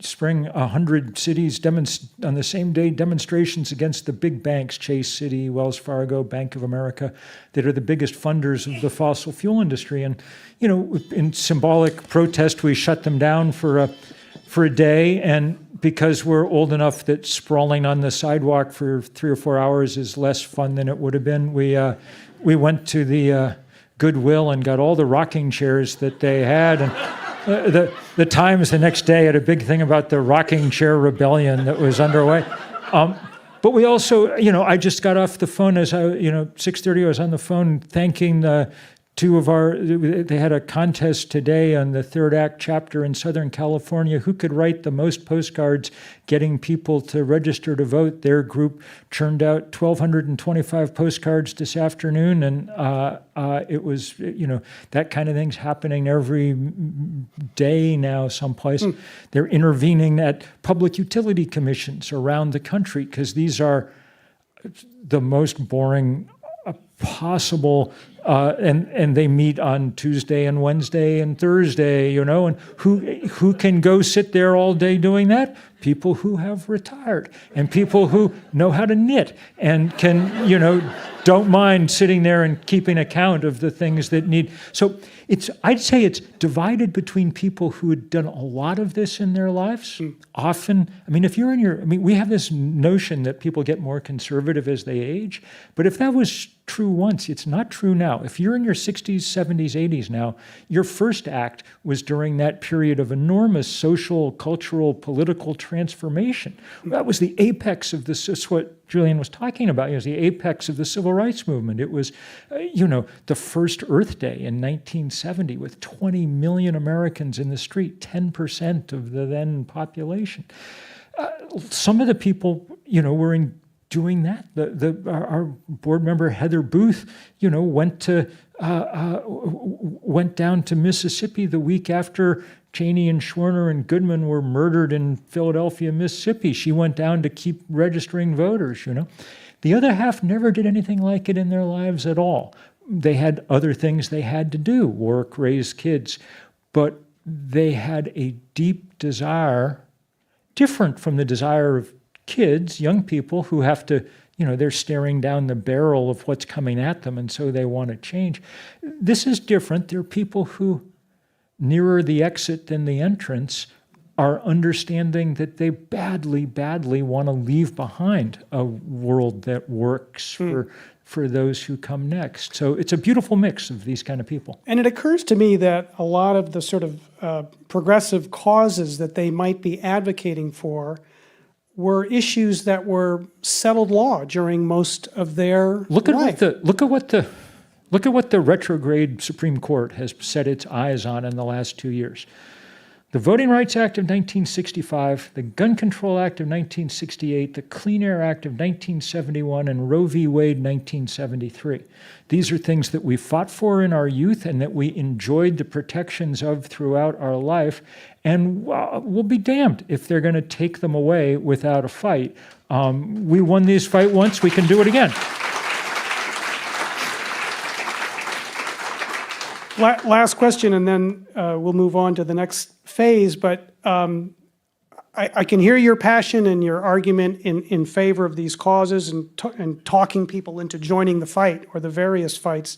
spring 100 cities on the same day demonstrations against the big banks, Chase City, Wells Fargo, Bank of America, that are the biggest funders of the fossil fuel industry. And in symbolic protest, we shut them down for a day, and because we're old enough that sprawling on the sidewalk for 3 or 4 hours is less fun than it would have been, we went to the Goodwill and got all the rocking chairs that they had. And the Times the next day had a big thing about the rocking chair rebellion that was underway. But we also, I just got off the phone as 6:30, I was on the phone thanking they had a contest today on the Third Act chapter in Southern California. Who could write the most postcards getting people to register to vote? Their group churned out 1,225 postcards this afternoon, and it was, that kind of thing's happening every day now someplace. They're intervening at public utility commissions around the country, because these are the most boring possible, and they meet on Tuesday and Wednesday and Thursday, and who can go sit there all day doing that? People who have retired, and people who know how to knit and can, don't mind sitting there and keeping account of the things that need. So I'd say it's divided between people who had done a lot of this in their lives. Often, if you're we have this notion that people get more conservative as they age, but if that was true once, it's not true now. If you're in your 60s, 70s, 80s now, your first act was during that period of enormous social, cultural, political transformation. That was the apex of this. That's what Julian was talking about. It was the apex of the civil rights movement. It was, the first Earth Day in 1970 with 20 million Americans in the street, 10% of the then population. Some of the people, were doing that. Our board member Heather Booth, went down to Mississippi the week after Cheney and Schwerner and Goodman were murdered in Philadelphia, Mississippi. She went down to keep registering voters. The other half never did anything like it in their lives at all. They had other things they had to do: work, raise kids, but they had a deep desire, different from the desire of kids, young people who have to, they're staring down the barrel of what's coming at them, and so they want to change. This is different. There are people who, nearer the exit than the entrance, are understanding that they badly, badly want to leave behind a world that works for those who come next. So it's a beautiful mix of these kind of people. And it occurs to me that a lot of the sort of progressive causes that they might be advocating for were issues that were settled law during most of their life. Look at what the retrograde Supreme Court has set its eyes on in the last 2 years. The Voting Rights Act of 1965, the Gun Control Act of 1968, the Clean Air Act of 1971, and Roe v. Wade 1973. These are things that we fought for in our youth and that we enjoyed the protections of throughout our life, and we'll be damned if they're going to take them away without a fight. We won this fight once, we can do it again. Last question, and then we'll move on to the next phase. But I I can hear your passion and your argument in favor of these causes and talking people into joining the fight or the various fights.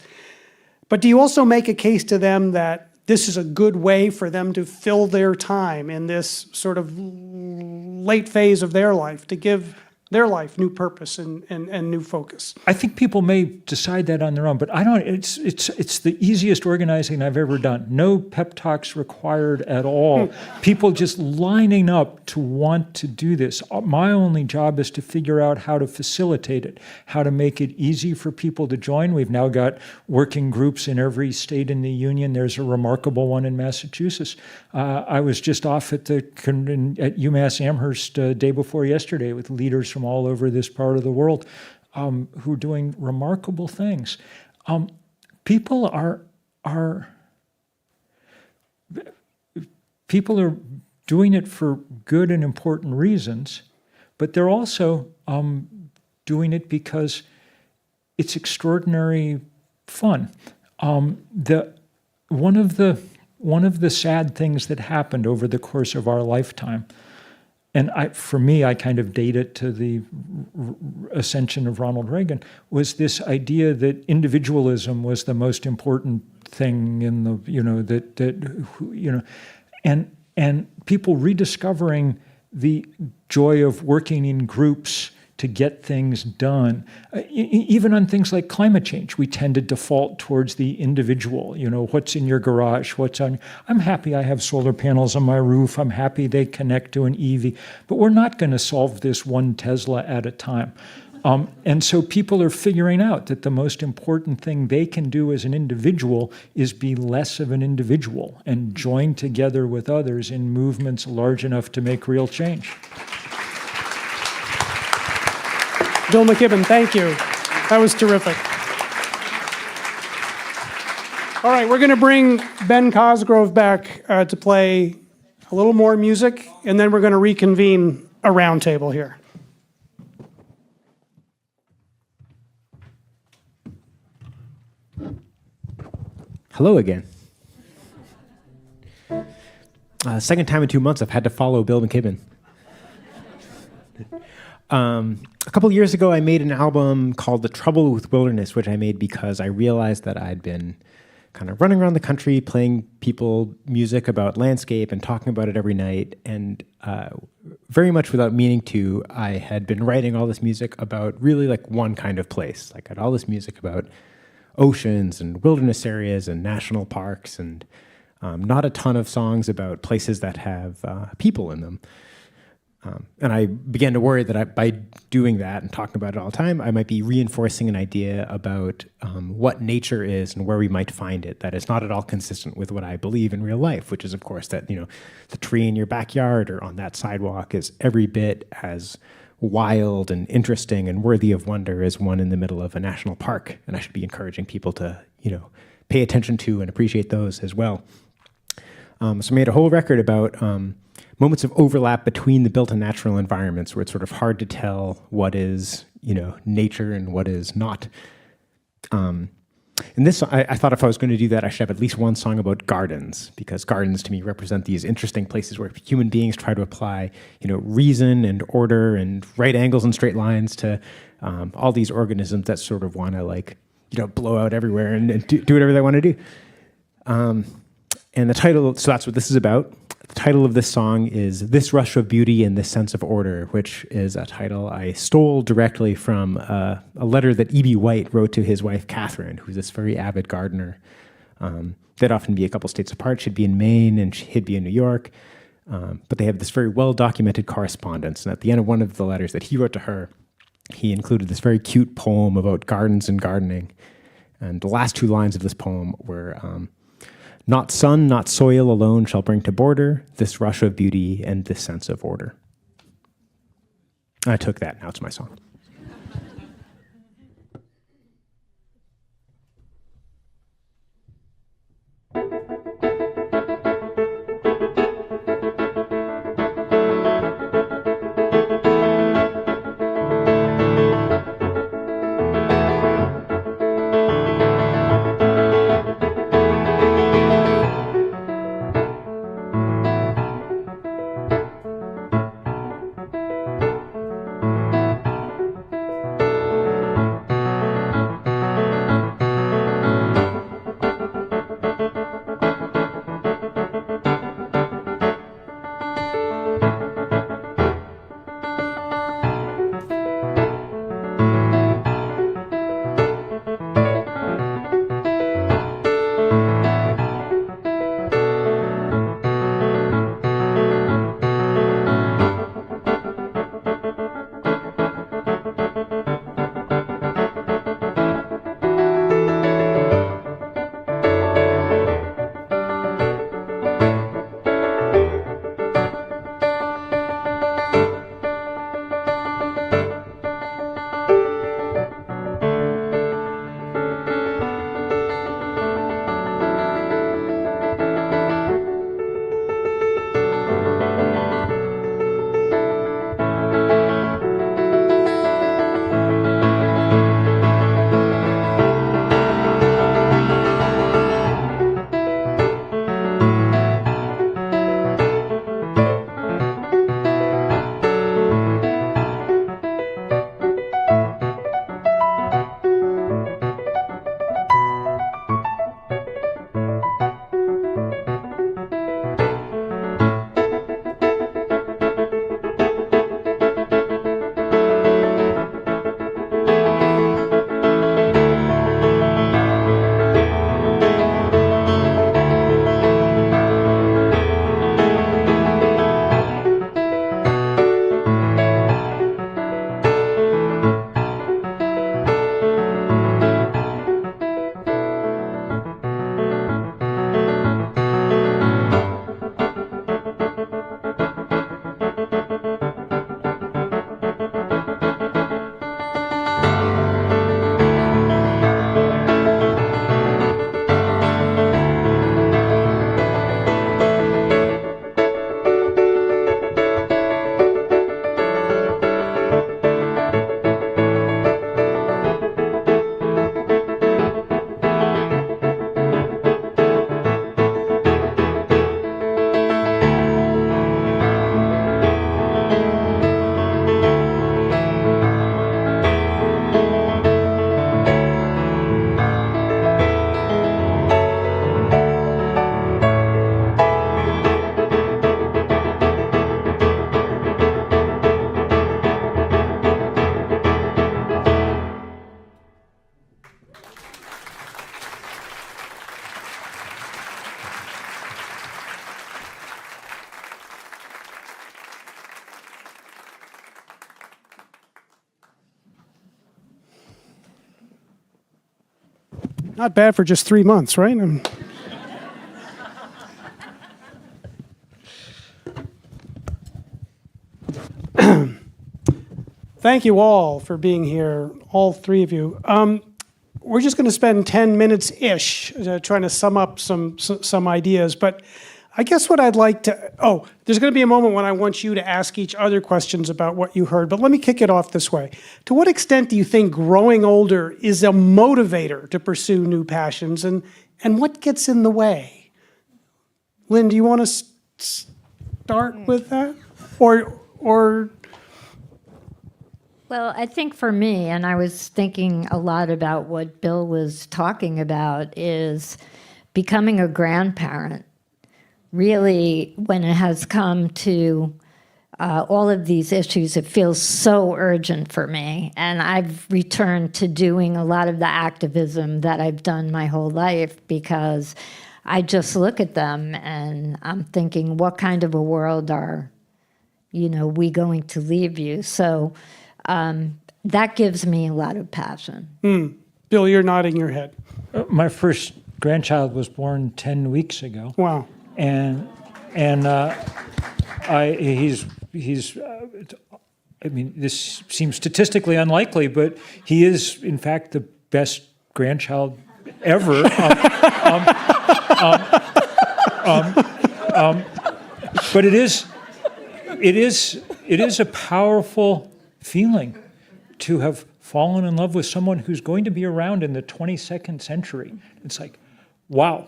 But do you also make a case to them that this is a good way for them to fill their time in this sort of late phase of their life, to give their life new purpose and new focus? I think people may decide that on their own, but I don't. It's the easiest organizing I've ever done. No pep talks required at all. People just lining up to want to do this. My only job is to figure out how to facilitate it, how to make it easy for people to join. We've now got working groups in every state in the union. There's a remarkable one in Massachusetts. I was just off at UMass Amherst day before yesterday with leaders from all over this part of the world who are doing remarkable things. People are doing it for good and important reasons, but they're also doing it because it's extraordinary fun. One of the sad things that happened over the course of our lifetime, and for me, I kind of date it to the ascension of Ronald Reagan, was this idea that individualism was the most important thing in the, and people rediscovering the joy of working in groups to get things done. Even on things like climate change, we tend to default towards the individual. What's in your garage? I'm happy I have solar panels on my roof. I'm happy they connect to an EV. But we're not going to solve this one Tesla at a time. And so people are figuring out that the most important thing they can do as an individual is be less of an individual and join together with others in movements large enough to make real change. Bill McKibben, thank you. That was terrific. All right, we're going to bring Ben Cosgrove back to play a little more music, and then we're going to reconvene a roundtable here. Hello again. Second time in 2 months I've had to follow Bill McKibben. A couple years ago, I made an album called The Trouble with Wilderness, which I made because I realized that I'd been kind of running around the country playing people music about landscape and talking about it every night. And very much without meaning to, I had been writing all this music about really like one kind of place. Like I had all this music about oceans and wilderness areas and national parks, and not a ton of songs about places that have people in them. And I began to worry that by doing that and talking about it all the time, I might be reinforcing an idea about what nature is and where we might find it that is not at all consistent with what I believe in real life, which is, of course, that the tree in your backyard or on that sidewalk is every bit as wild and interesting and worthy of wonder as one in the middle of a national park. And I should be encouraging people to pay attention to and appreciate those as well. So I made a whole record about moments of overlap between the built and natural environments where it's sort of hard to tell what is, nature and what is not. And this, I thought if I was going to do that, I should have at least one song about gardens, because gardens to me represent these interesting places where human beings try to apply, reason and order and right angles and straight lines to all these organisms that sort of want to blow out everywhere and do whatever they want to do. And the title, so that's what this is about. The title of this song is This Rush of Beauty and This Sense of Order, which is a title I stole directly from a letter that E.B. White wrote to his wife, Catherine, who's this very avid gardener. They'd often be a couple states apart. She'd be in Maine and he'd be in New York. But they have this very well-documented correspondence. And at the end of one of the letters that he wrote to her, he included this very cute poem about gardens and gardening. And the last two lines of this poem were... Not sun, not soil alone shall bring to border this rush of beauty and this sense of order. I took that, now it's my song. Not bad for just 3 months, right? Thank you all for being here, all three of you. We're just going to spend 10 minutes-ish trying to sum up some ideas, but I guess what I'd like to, there's going to be a moment when I want you to ask each other questions about what you heard, but let me kick it off this way. To what extent do you think growing older is a motivator to pursue new passions, and what gets in the way? Lyn, do you want to start with that? Or Well, I think for me, and I was thinking a lot about what Bill was talking about, is becoming a grandparent. Really, when it has come to all of these issues, it feels so urgent for me. And I've returned to doing a lot of the activism that I've done my whole life, because I just look at them and I'm thinking, what kind of a world are, we going to leave you? So that gives me a lot of passion. Bill, you're nodding your head. My first grandchild was born 10 weeks ago. Wow. And he's I mean, this seems statistically unlikely, but he is, in fact, the best grandchild ever. But it is a powerful feeling to have fallen in love with someone who's going to be around in the 22nd century. It's like, wow,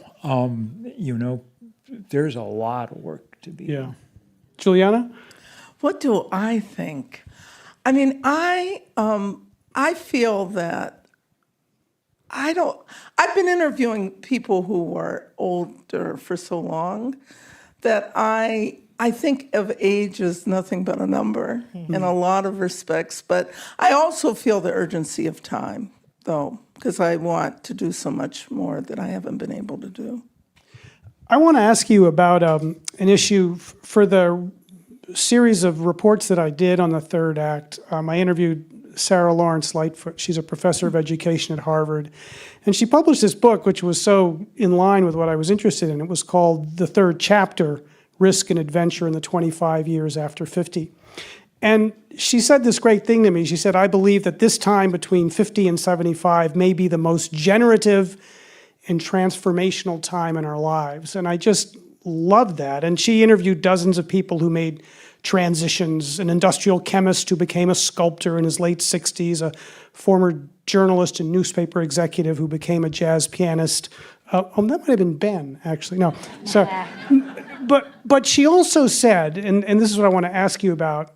there's a lot of work to be done. Julieanna? What do I think? I mean, I feel that I've been interviewing people who were older for so long that I think of age as nothing but a number in a lot of respects, but I also feel the urgency of time, though, because I want to do so much more that I haven't been able to do. I want to ask you about an issue for the series of reports that I did on the third act. I interviewed Sarah Lawrence Lightfoot. She's a professor of education at Harvard. And she published this book, which was so in line with what I was interested in. It was called The Third Chapter, Risk and Adventure in the 25 Years After 50. And she said this great thing to me. She said, I believe that this time between 50 and 75 may be the most generative and transformational time in our lives. And I just loved that. And she interviewed dozens of people who made transitions, an industrial chemist who became a sculptor in his late 60s, a former journalist and newspaper executive who became a jazz pianist. That might have been Ben, actually. No, sorry. But she also said, and this is what I want to ask you about,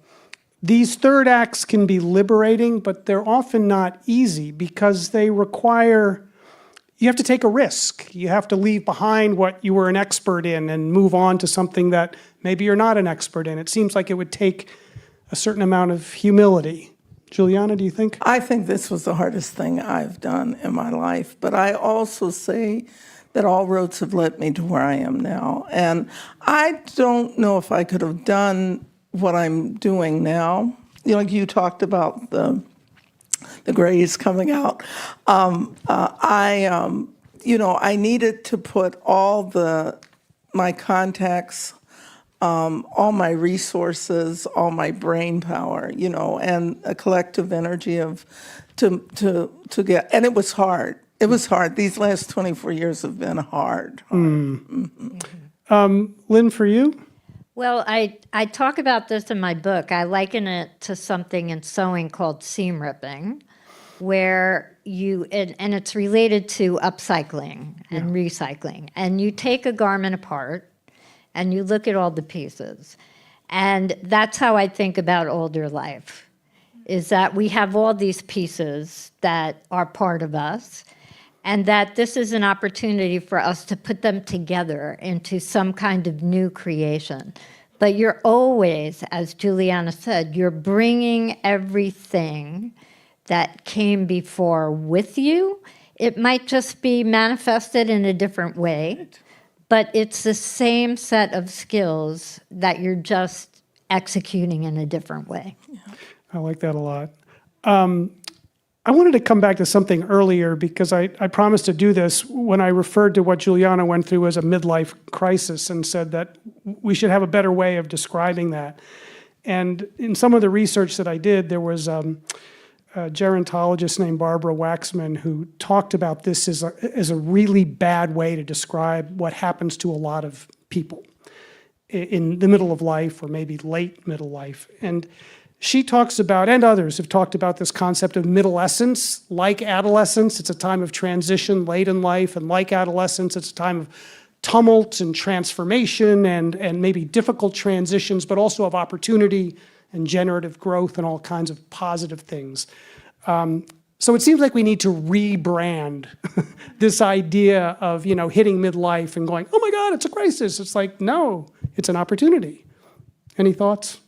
these third acts can be liberating, but they're often not easy because they require, you have to take a risk. You have to leave behind what you were an expert in and move on to something that maybe you're not an expert in. It seems like it would take a certain amount of humility. Julieanna, do you think? I think this was the hardest thing I've done in my life, but I also say that all roads have led me to where I am now. And I don't know if I could have done what I'm doing now. Like you talked about the grays coming out. I needed to put all my contacts, all my resources, all my brain power, and a collective energy to get, and it was hard. It was hard. These last 24 years have been hard. Lyn, for you? Well, I talk about this in my book. I liken it to something in sewing called seam ripping, where and it's related to upcycling and recycling. And you take a garment apart and you look at all the pieces. And that's how I think about older life, is that we have all these pieces that are part of us, and that this is an opportunity for us to put them together into some kind of new creation. But you're always, as Julieanna said, you're bringing everything that came before with you. It might just be manifested in a different way, but it's the same set of skills that you're just executing in a different way. I like that a lot. I wanted to come back to something earlier because I promised to do this when I referred to what Julieanna went through as a midlife crisis and said that we should have a better way of describing that. And in some of the research that I did, there was a gerontologist named Barbara Waxman who talked about this as a really bad way to describe what happens to a lot of people in the middle of life or maybe late middle life. And she talks about, and others have talked about, this concept of middlescence. Like adolescence, it's a time of transition late in life, and like adolescence, it's a time of tumult and transformation and maybe difficult transitions, but also of opportunity and generative growth and all kinds of positive things. So it seems like we need to rebrand this idea of, hitting midlife and going, oh my God, it's a crisis. It's like, no, it's an opportunity. Any thoughts?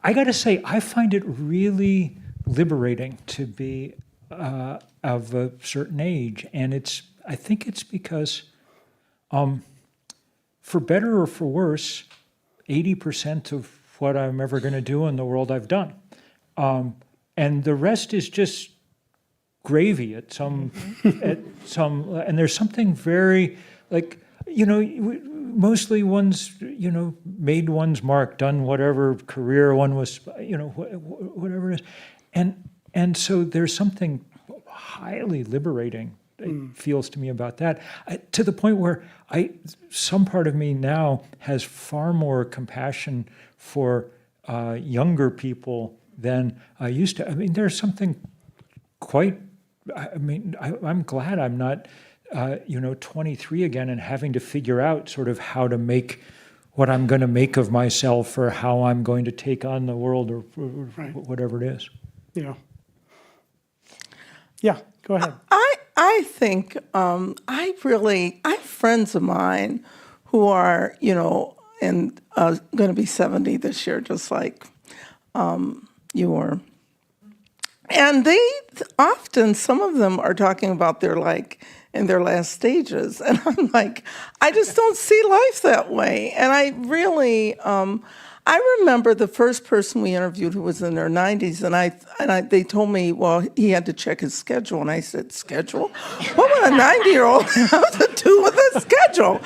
I got to say, I find it really liberating to be of a certain age, and I think it's because, for better or for worse, 80% of what I'm ever going to do in the world I've done, and the rest is just gravy at some, and there's something very mostly one's, made one's mark, done whatever career one was, whatever it is. And so there's something highly liberating, it feels to me, about that, to the point where some part of me now has far more compassion for younger people than I used to. I mean, there's something I'm glad I'm not 23 again and having to figure out sort of how to make what I'm going to make of myself or how I'm going to take on the world or whatever it is. Yeah, go ahead. I think I have friends of mine who are, and going to be 70 this year, just like you were. And they often, some of them are talking about their in their last stages. And I'm like, I just don't see life that way. And I really, I remember the first person we interviewed who was in their 90s, and they told me, well, he had to check his schedule. And I said, schedule? What would a 90-year-old have to do with a schedule?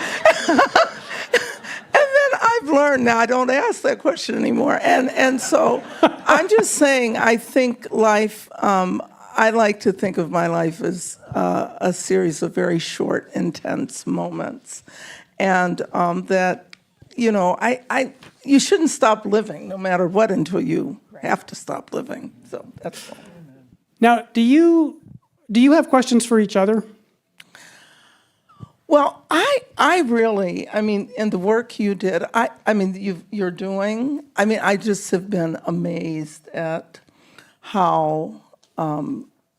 And then I've learned, now I don't ask that question anymore. And so I'm just saying, I think life, I like to think of my life as a series of very short, intense moments. And that, you shouldn't stop living no matter what until you have to stop living. So that's all. Now, do you have questions for each other? Well, I really, in the work you did, you're doing, I just have been amazed at how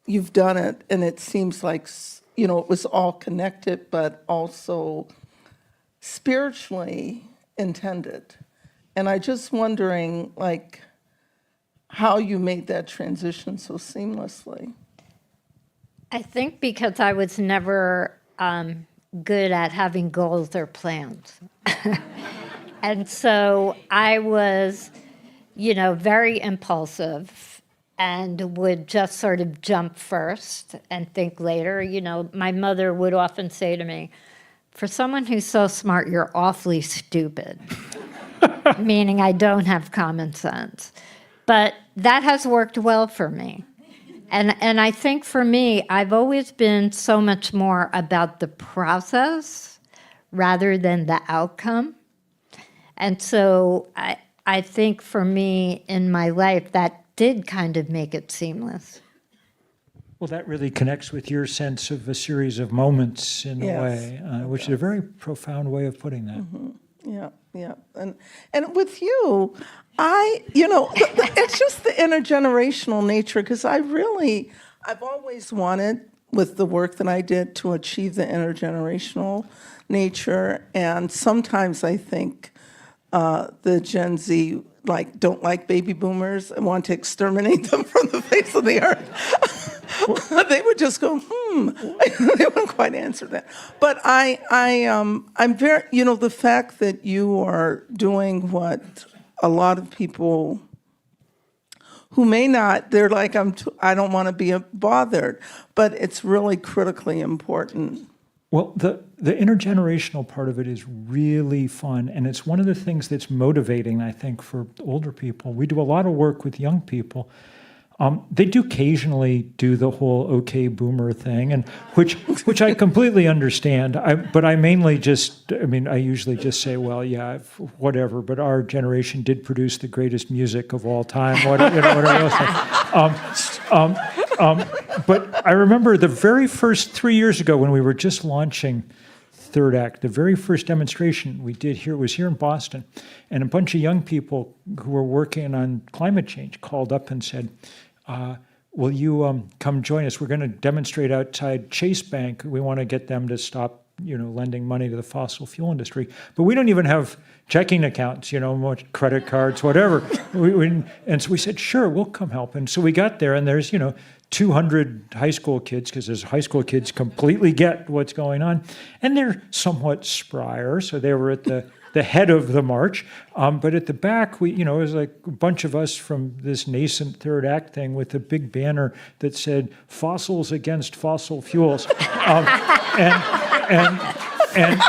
you've done it, and it seems like, it was all connected, but also spiritually intended. And I just wondering, how you made that transition so seamlessly. I think because I was never good at having goals or plans. And so I was, very impulsive and would just sort of jump first and think later. My mother would often say to me, for someone who's so smart, you're awfully stupid, meaning I don't have common sense. But that has worked well for me. And I think for me, I've always been so much more about the process rather than the outcome. And so I think for me in my life, that did kind of make it seamless. Well, that really connects with your sense of a series of moments in a way, which is a very profound way of putting that. Mm-hmm. Yeah. And with you, it's just the intergenerational nature, because I've always wanted, with the work that I did, to achieve the intergenerational nature. And sometimes I think the Gen Z don't like baby boomers and want to exterminate them from the face of the earth. They would just go, They wouldn't quite answer that. But I'm very, the fact that you are doing what a lot of people who may not, they're like, I don't want to be bothered, but it's really critically important. Well, the intergenerational part of it is really fun, and it's one of the things that's motivating, I think, for older people. We do a lot of work with young people. They do occasionally do the whole "okay, boomer" thing, and which I completely understand. But I mainly I usually just say, well, yeah, whatever. But our generation did produce the greatest music of all time. Whatever else. But I remember the very first 3 years ago when we were just launching Third Act, the very first demonstration we did here was here in Boston, and a bunch of young people who were working on climate change called up and said, will you come join us? We're going to demonstrate outside Chase Bank. We want to get them to stop, lending money to the fossil fuel industry. But we don't even have checking accounts, credit cards, whatever. And so we said, sure, we'll come help. And so we got there, and there's, 200 high school kids, because those high school kids completely get what's going on. And they're somewhat sprier, so they were at the head of the march. But at the back, it was like a bunch of us from this nascent Third Act thing with a big banner that said, "Fossils against fossil fuels." And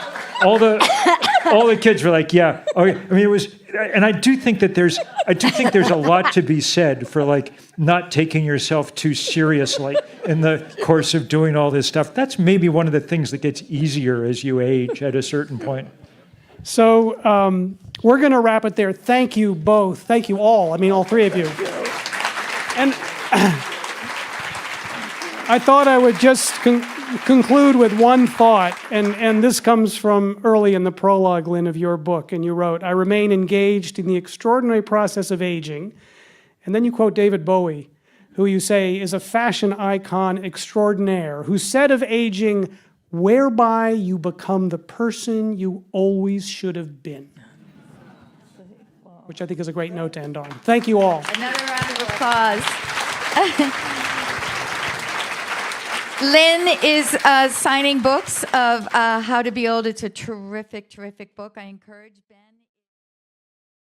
all the kids were like, yeah. Okay. I mean, it was, and I do think there's a lot to be said for like not taking yourself too seriously in the course of doing all this stuff. That's maybe one of the things that gets easier as you age at a certain point. So we're going to wrap it there. Thank you both. Thank you all. I mean, all three of you. And I thought I would just conclude with one thought, and this comes from early in the prologue, Lyn, of your book, and you wrote, "I remain engaged in the extraordinary process of aging," and then you quote David Bowie, who you say is a fashion icon extraordinaire, who said of aging, "Whereby you become the person you always should have been," which I think is a great note to end on. Thank you all. Another round of applause. Lyn is signing books of How to Be Old. It's a terrific, terrific book. I encourage Ben.